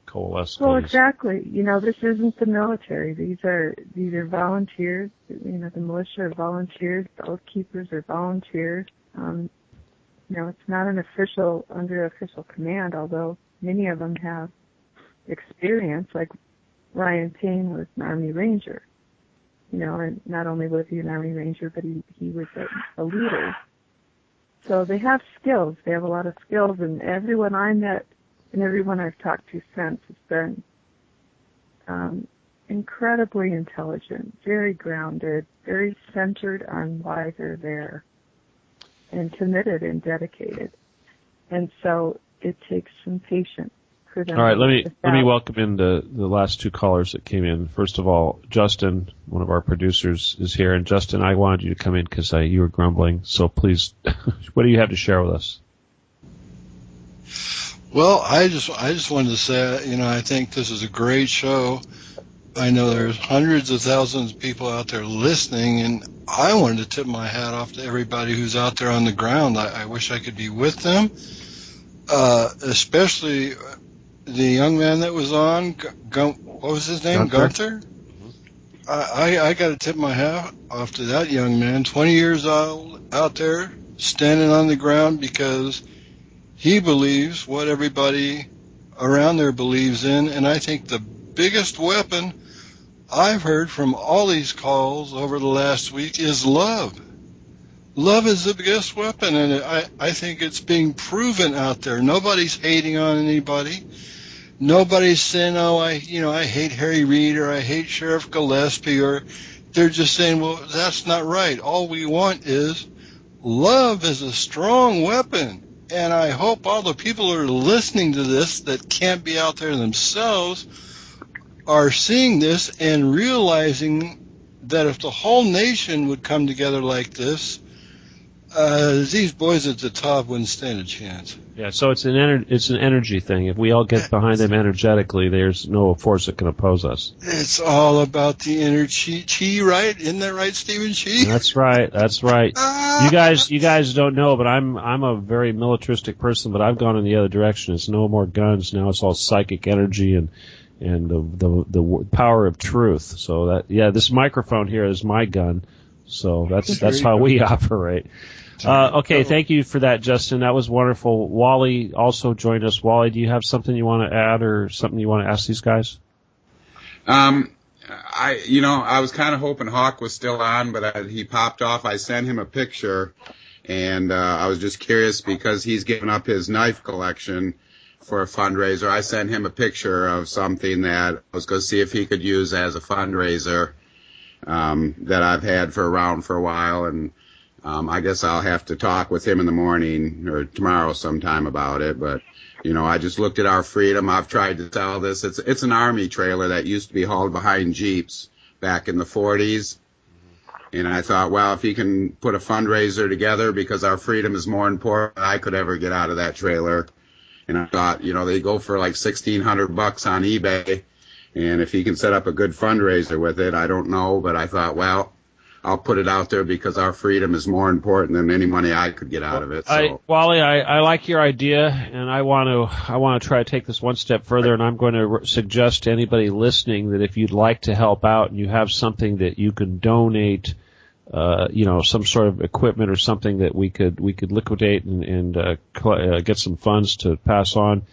coalesce. Well, exactly. This isn't the military. These are volunteers. The militia are volunteers. The Oath Keepers are volunteers. It's not under official command, although many of them have experience. Like Ryan Payne was an Army Ranger. And not only was he an Army Ranger, but he was a leader. So they have skills. They have a lot of skills, and everyone I met and everyone I've talked to since has been incredibly intelligent, very grounded, very centered on why they're there, and committed and dedicated. And so it takes some patience for them. All right, let me welcome in the last 2 callers that came in. First of all, Justin, one of our producers, is here. And Justin, I wanted you to come in because you were grumbling. So please, what do you have to share with us? Well, I just wanted to say, I think this is a great show. I know there's hundreds of thousands of people out there listening, and I wanted to tip my hat off to everybody who's out there on the ground. I wish I could be with them, especially the young man that was on. What was his name? Gunther? I got to tip my hat off to that young man, 20 years old, out there standing on the ground because he believes what everybody around there believes in, and I think the biggest weapon I've heard from all these calls over the last week is love. Love is the biggest weapon, and I think it's being proven out there. Nobody's hating on anybody. Nobody's saying, I hate Harry Reid or I hate Sheriff Gillespie, or they're just saying, well, that's not right. All we want is love is a strong weapon. And I hope all the people who are listening to this that can't be out there themselves are seeing this and realizing that if the whole nation would come together like this, these boys at the top wouldn't stand a chance. Yeah, so it's an energy thing. If we all get behind them energetically, there's no force that can oppose us. It's all about the inner chi, right? Isn't that right, Stephen Chi? That's right. You guys don't know, but I'm a very militaristic person, but I've gone in the other direction. It's no more guns now. It's all psychic energy and the power of truth. So this microphone here is my gun. So that's how we operate. Okay, thank you for that, Justin. That was wonderful. Wally also joined us. Wally, do you have something you want to add or something you want to ask these guys? I was kind of hoping Hawk was still on, but he popped off. I sent him a picture, and I was just curious because he's given up his knife collection for a fundraiser. I sent him a picture of something that I was going to see if he could use as a fundraiser that I've had around for a while, and I guess I'll have to talk with him in the morning or tomorrow sometime about it. But I just looked at our Freedom. I've tried to sell this. It's an Army trailer that used to be hauled behind Jeeps back in the 40s. And I thought, well, if he can put a fundraiser together, because our Freedom is more important than I could ever get out of that trailer. And I thought, they go for like $1,600 on eBay. And if he can set up a good fundraiser with it, I don't know. But I thought, well, I'll put it out there because our Freedom is more important than any money I could get out of it. So. Wally, I like your idea, and I want to try to take this one step further, and I'm going to suggest to anybody listening that if you'd like to help out and you have something that you can donate, some sort of equipment or something that we could liquidate and get some funds to pass on,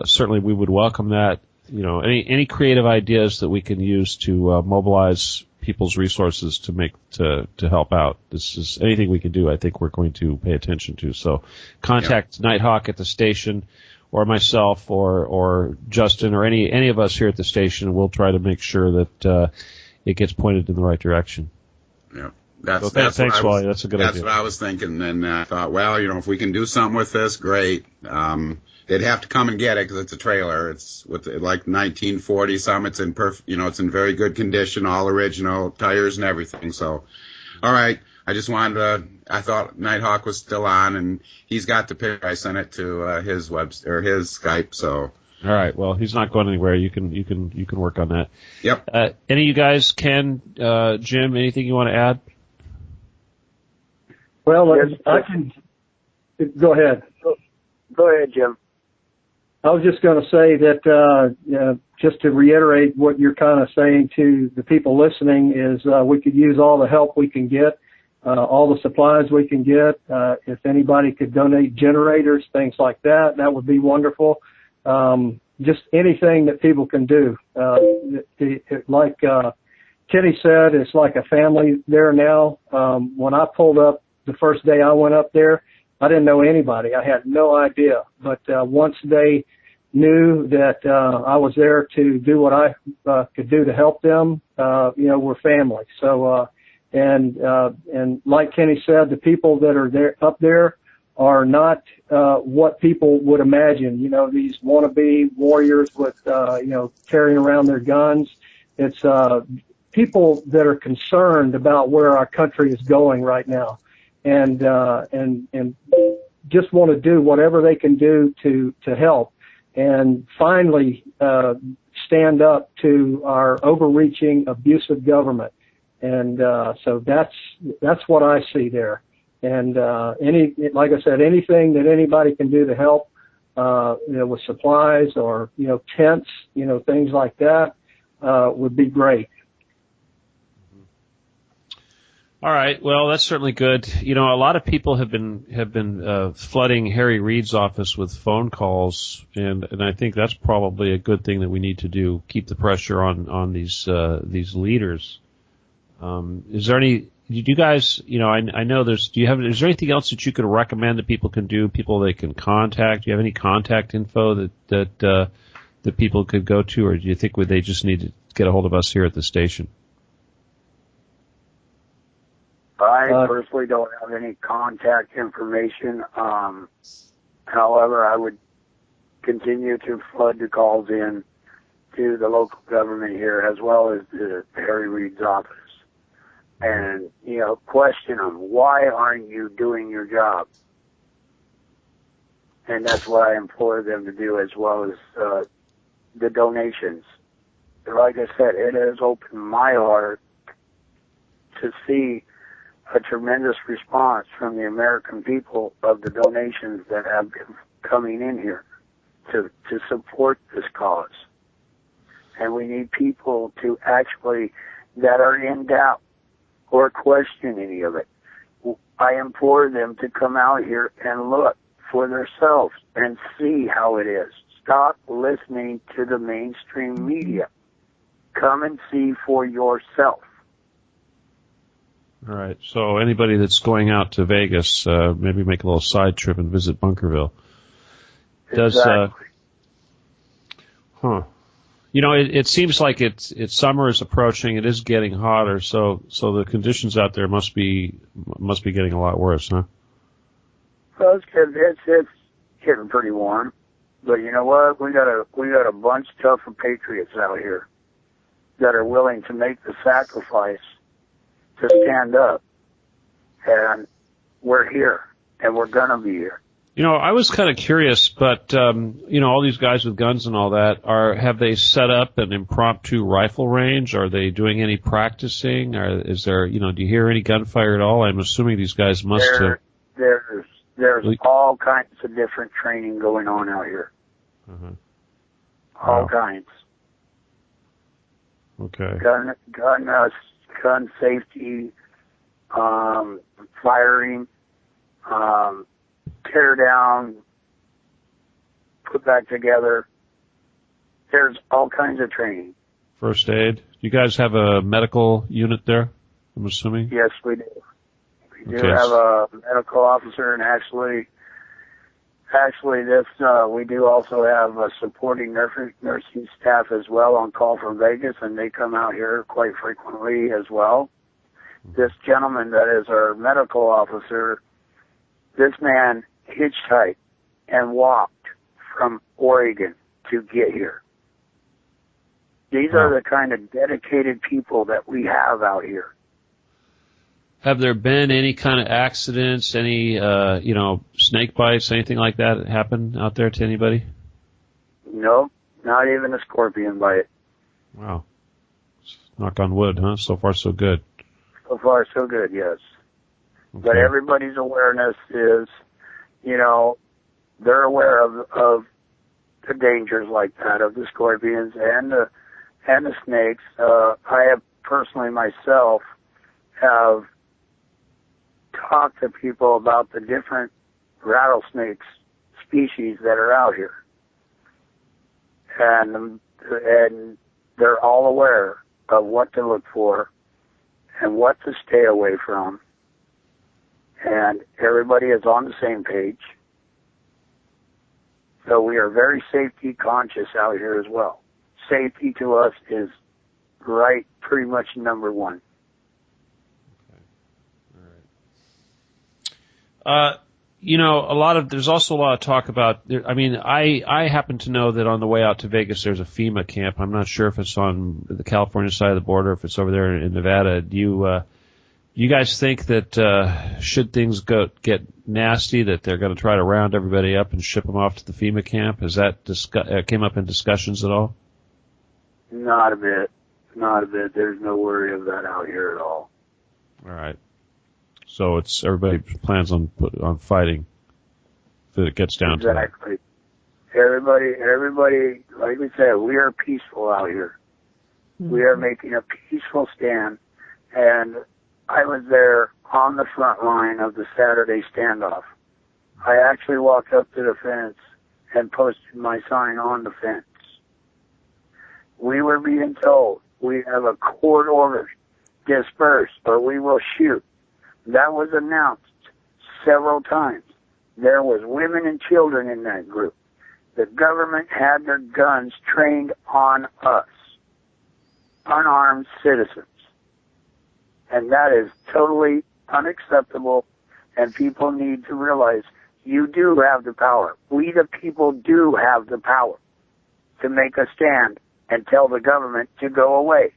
certainly we would welcome that. Any creative ideas that we can use to mobilize people's resources to help out. This is anything we can do. I think we're going to pay attention to. So, contact Nighthawk at the station, or myself, or Justin, or any of us here at the station. We'll try to make sure that it gets pointed in the right direction. Yeah, thanks, Wally. That's a good idea. That's what I was thinking. And I thought, well, if we can do something with this, great. They'd have to come and get it because it's a trailer. It's with like 1940 some. It's in it's in very good condition, all original tires and everything. So, all right. I just I thought Nighthawk was still on, and he's got the picture. I sent it to his his Skype. So. All right. Well, he's not going anywhere. You can work on that. Yep. Any of you guys, Ken, Jim, anything you want to add? Well, I can. Go ahead. Go ahead, Jim. I was just going to say that just to reiterate what you're kind of saying to the people listening is we could use all the help we can get, all the supplies we can get. If anybody could donate generators, things like that, that would be wonderful. Just anything that people can do. Like Kenny said, it's like a family there now. When I pulled up the first day I went up there, I didn't know anybody. I had no idea. But once they knew that I was there to do what I could do to help them, we're family. So, and like Kenny said, the people that are up there are not what people would imagine. These wannabe warriors with carrying around their guns. It's people that are concerned about where our country is going right now. And just want to do whatever they can do to help, and finally stand up to our overreaching, abusive government. And so that's what I see there. And like I said, anything that anybody can do to help, with supplies or tents, things like that, would be great. All right. Well, that's certainly good. A lot of people have been flooding Harry Reid's office with phone calls, and I think that's probably a good thing that we need to do. Keep the pressure on these leaders. Is there any? Did you guys? I know there's. Is there anything else that you could recommend that people can do? People they can contact. Do you have any contact info that people could go to, or do you think they just need to get a hold of us here at the station? I personally don't have any contact information. However, I would continue to flood the calls in to the local government here as well as the Harry Reid's office. And, question them, why aren't you doing your job? And that's what I implore them to do, as well as the donations. Like I said, it has opened my heart to see a tremendous response from the American people of the donations that have been coming in here to support this cause. And we need people to actually, that are in doubt, or question any of it. I implore them to come out here and look for themselves and see how it is. Stop listening to the mainstream media. Come and see for yourself. All right. So anybody that's going out to Vegas, maybe make a little side trip and visit Bunkerville. Exactly. You know, it seems like it's summer is approaching. It is getting hotter, so the conditions out there must be getting a lot worse, huh? Well, it's getting pretty warm, but you know what? We got a bunch tougher patriots out here that are willing to make the sacrifice to stand up, and we're here, and we're gonna be here. You know, I was kind of curious, but you know, all these guys with guns and all that, have they set up an impromptu rifle range? Are they doing any practicing? Or is there, you know, do you hear any gunfire at all? I'm assuming these guys must have. There's all kinds of different training going on out here. All kinds. Okay. Gun safety, firing, tear down, put back together. There's all kinds of training. First aid. You guys have a medical unit there, I'm assuming? Yes, we do. We do have a medical officer, and actually we do also have a supporting nursing staff as well on call from Vegas, and they come out here quite frequently as well. This gentleman that is our medical officer, this man hitchhiked and walked from Oregon to get here. These are the kind of dedicated people that we have out here. Have there been any kind of accidents, any, you know, snake bites, anything like that happen out there to anybody? No, not even a scorpion bite. Wow. Knock on wood, huh? So far, so good. So far, so good, yes. Okay. But everybody's awareness is, you know, they're aware of the dangers like that, of the scorpions and the snakes. I have personally myself have talked to people about the different rattlesnakes species that are out here, and they're all aware of what to look for and what to stay away from, and everybody is on the same page. So we are very safety conscious out here as well. Safety to us is pretty much number one. You know, there's also a lot of talk about, I mean, I happen to know that on the way out to Vegas there's a FEMA camp. I'm not sure if it's on the California side of the border, if it's over there in Nevada. Do you guys think that should things get nasty, that they're going to try to round everybody up and ship them off to the FEMA camp? Has that came up in discussions at all? Not a bit. Not a bit. There's no worry of that out here at all. All right. So it's everybody plans on fighting if it gets down to that. Exactly. Everybody, like we said, we are peaceful out here. Mm-hmm. We are making a peaceful stand, and I was there on the front line of the Saturday standoff. I actually walked up to the fence and posted my sign on the fence. We were being told we have a court order, disperse, or we will shoot. That was announced several times. There was women and children in that group. The government had their guns trained on us, unarmed citizens. And that is totally unacceptable, and people need to realize you do have the power. We the people do have the power to make a stand and tell the government to go away.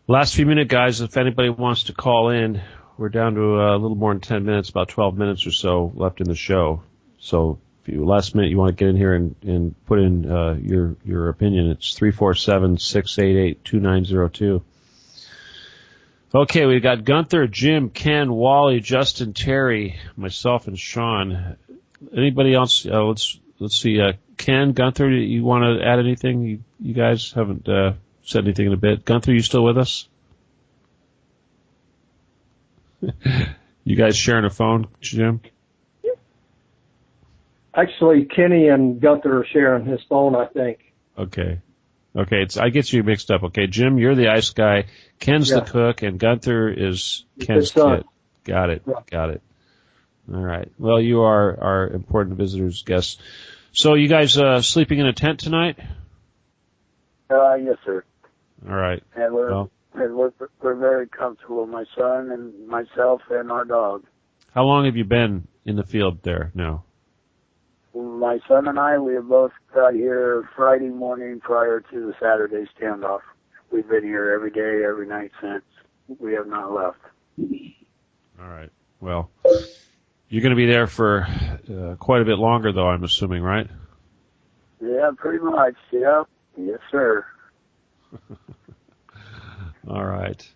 Last few minutes, guys, if anybody wants to call in, we're down to a little more than 10 minutes, about 12 minutes or so left in the show. So if last minute you want to get in here and put in your opinion, it's 347-688-2902. Okay, we've got Gunther, Jim, Ken, Wally, Justin, Terry, myself, and Sean. Anybody else? Let's see. Ken, Gunther, you want to add anything? You guys haven't said anything in a bit. Gunther, you still with us? You guys sharing a phone, Jim? Actually, Kenny and Gunther are sharing his phone, I think. Okay. I get you mixed up. Okay, Jim, you're the ice guy. Ken's the cook, and Gunther is Ken's kid. Got it. All right. Well, you are our important visitors guests. So, you guys sleeping in a tent tonight? Yes, sir. All right. And we're very comfortable, my son and myself and our dog. How long have you been in the field there now? My son and I, we have both got here Friday morning prior to the Saturday standoff. We've been here every day, every night since. We have not left. All right. Well, you're going to be there for quite a bit longer, though, I'm assuming, right? Yeah, pretty much. Yeah. Yes, sir. All right.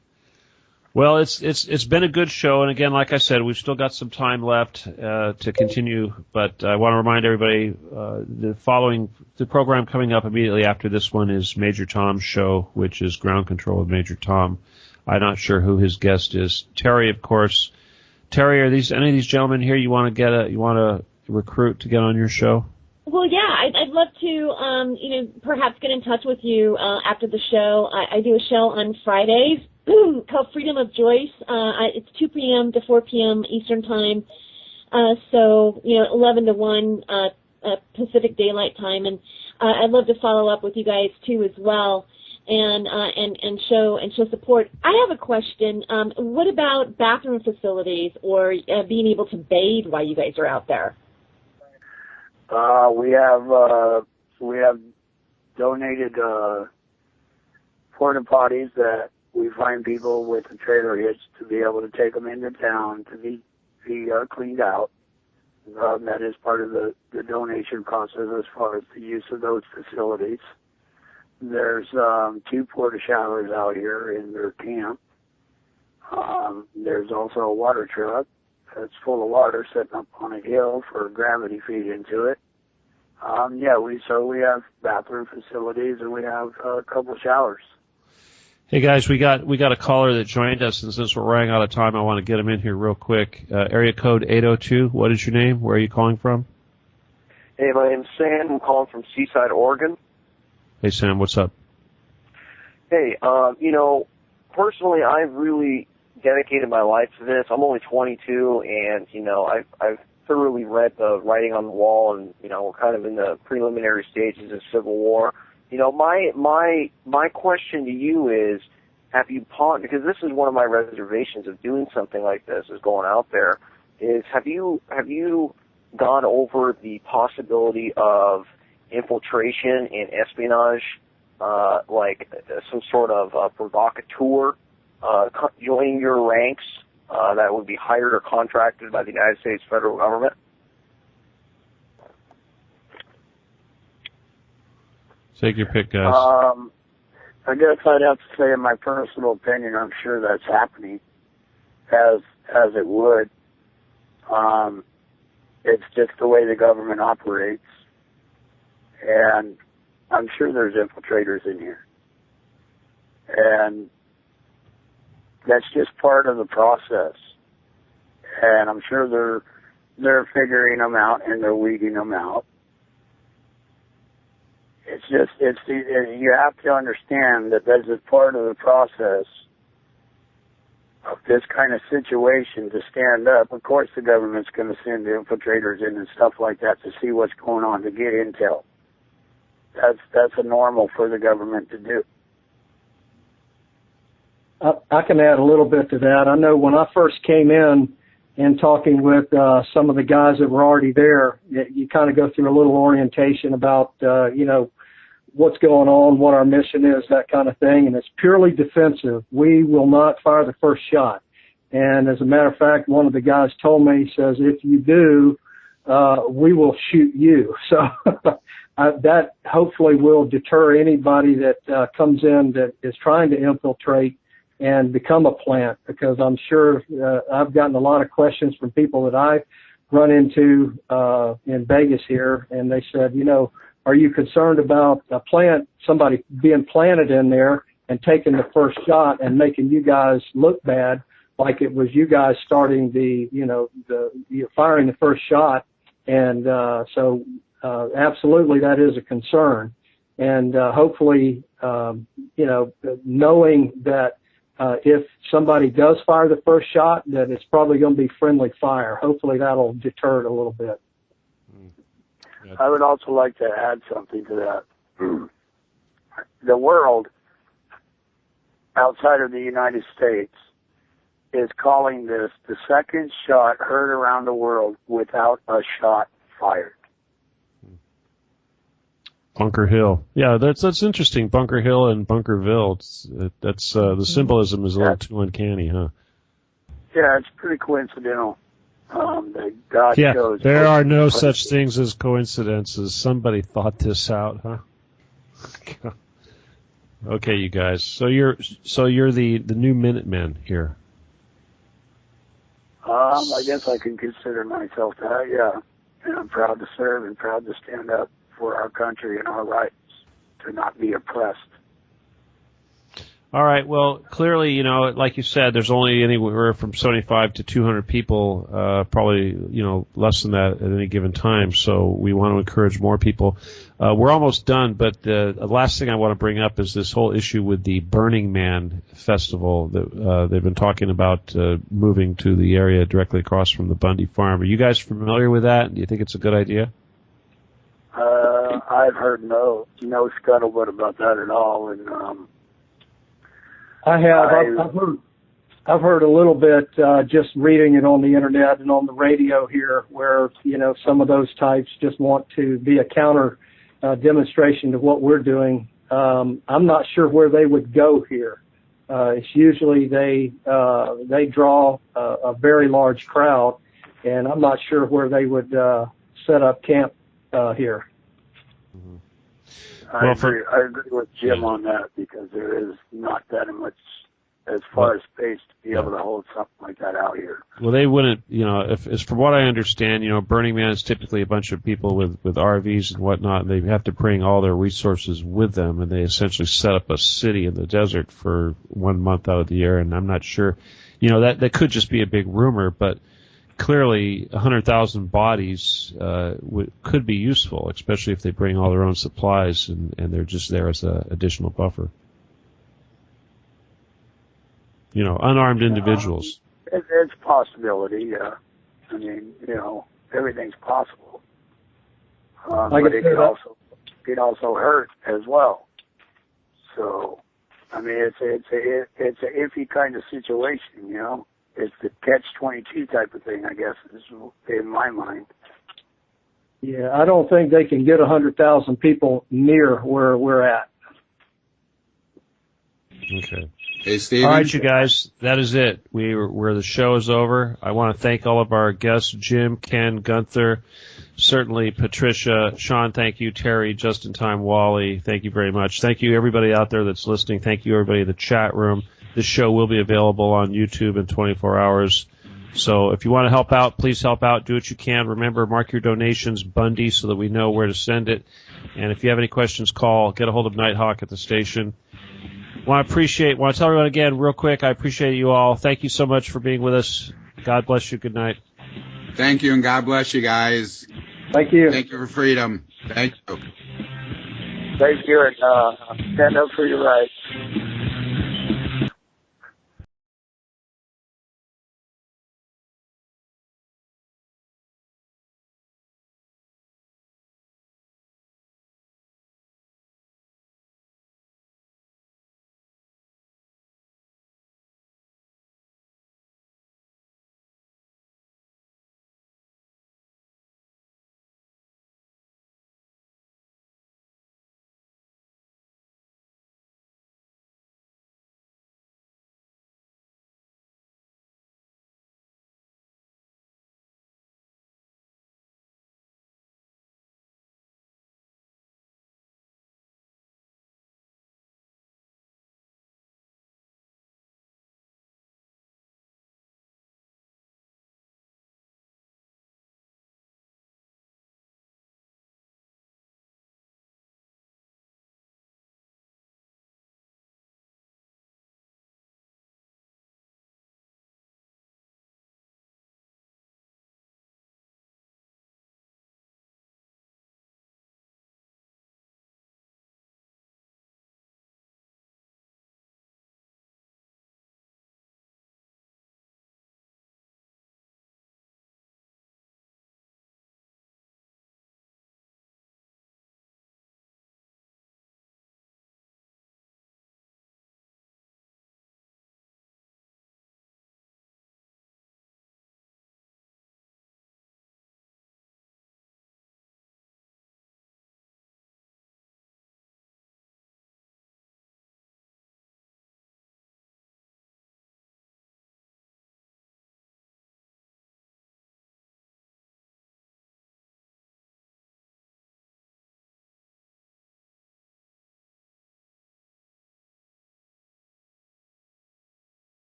Well, it's been a good show, and again, like I said, we've still got some time left to continue. But I want to remind everybody the program coming up immediately after this one is Major Tom's show, which is Ground Control with Major Tom. I'm not sure who his guest is. Terry, of course. Terry, are any of these gentlemen here you want to recruit to get on your show? Well, yeah, I'd love to, perhaps get in touch with you after the show. I do a show on Fridays called Freedom of Joyce. It's 2 p.m. to 4 p.m. Eastern Time, 11 to 1 Pacific Daylight Time. And I'd love to follow up with you guys too as well, and show support. I have a question. What about bathroom facilities or being able to bathe while you guys are out there? We have donated porta potties that we find people with a trailer hitch to be able to take them into town to be cleaned out. That is part of the donation process as far as the use of those facilities. There's 2 porta showers out here in their camp. There's also a water truck that's full of water sitting up on a hill for gravity feed into it. We have bathroom facilities and we have a couple showers. Hey guys, we got a caller that joined us, and since we're running out of time, I want to get him in here real quick. Area code 802. What is your name? Where are you calling from? Hey, my name's Sam. I'm calling from Seaside, Oregon. Hey Sam, what's up? Hey, personally, I've really dedicated my life to this. I'm only 22, and I've thoroughly read the writing on the wall, and we're kind of in the preliminary stages of Civil War. My question to you is, have you pondered, because this is one of my reservations of doing something like this, is going out there, is have you gone over the possibility of infiltration and espionage, like some sort of provocateur joining your ranks that would be hired or contracted by the United States federal government? Take your pick, guys. I guess I'd have to say, in my personal opinion, I'm sure that's happening, as it would. It's just the way the government operates, and I'm sure there's infiltrators in here, and that's just part of the process. And I'm sure they're figuring them out and they're weeding them out. You have to understand that this is part of the process of this kind of situation to stand up. Of course, the government's going to send infiltrators in and stuff like that to see what's going on, to get intel. That's a normal for the government to do. I can add a little bit to that. I know when I first came in and talking with some of the guys that were already there, you kind of go through a little orientation about, what's going on, what our mission is, that kind of thing, and it's purely defensive. We will not fire the first shot. And as a matter of fact, one of the guys told me, he says, if you do, we will shoot you. So that hopefully will deter anybody that comes in that is trying to infiltrate and become a plant, because I'm sure I've gotten a lot of questions from people that I've run into in Vegas here, and they said, are you concerned about somebody being planted in there and taking the first shot and making you guys look bad, like it was you guys starting firing the first shot? And so absolutely that is a concern. And hopefully, knowing that if somebody does fire the first shot, that it's probably going to be friendly fire. Hopefully that'll deter it a little bit. I would also like to add something to that. The world outside of the United States is calling this the second shot heard around the world without a shot fired. Bunker Hill. Yeah, that's interesting. Bunker Hill and Bunkerville. That's the symbolism is a little too uncanny, huh? Yeah, it's pretty coincidental. That God chose. There are no such things as coincidences. Somebody thought this out, huh? Okay, you guys. So you're the new Minutemen here. I guess I can consider myself that. Yeah, and I'm proud to serve and proud to stand up for our country and our rights to not be oppressed. All right. Well, clearly, like you said, there's only anywhere from 75 to 200 people, probably, less than that at any given time. So we want to encourage more people. We're almost done, but the last thing I want to bring up is this whole issue with the Burning Man festival that they've been talking about moving to the area directly across from the Bundy farm. Are you guys familiar with that? Do you think it's a good idea? I've heard no scuttlebutt about that at all, and I have. I've heard a little bit, just reading it on the internet and on the radio here, where some of those types just want to be a counter demonstration to what we're doing. I'm not sure where they would go here. It's usually they draw a very large crowd, and I'm not sure where they would set up camp here. I agree with Jim on that, because there is not that much as far as space to be able to hold something like that out here. Well, they wouldn't, if from what I understand, Burning Man is typically a bunch of people with RVs and whatnot, and they have to bring all their resources with them, and they essentially set up a city in the desert for 1 month out of the year, and I'm not sure, that could just be a big rumor, but clearly 100,000 bodies could be useful, especially if they bring all their own supplies and they're just there as an additional buffer. Unarmed individuals. It's a possibility, yeah. I mean, everything's possible. But it could also hurt as well. So, I mean, it's a iffy kind of situation, It's the catch-22 type of thing, I guess, is in my mind. Yeah, I don't think they can get 100,000 people near where we're at. Okay. Hey, Steven. All right, you guys, that is it. Where the show is over. I want to thank all of our guests, Jim, Ken, Gunther, certainly Patricia, Sean, thank you, Terry, Just in Time, Wally, thank you very much. Thank you, everybody out there that's listening. Thank you, everybody in the chat room. This show will be available on YouTube in 24 hours. So if you want to help out, please help out. Do what you can. Remember, mark your donations Bundy so that we know where to send it. And if you have any questions, call. Get a hold of Nighthawk at the station. Want to tell everyone again real quick, I appreciate you all. Thank you so much for being with us. God bless you. Good night. Thank you, and God bless you guys. Thank you. Thank you for freedom. Thank you. Thank you, and stand up for your rights.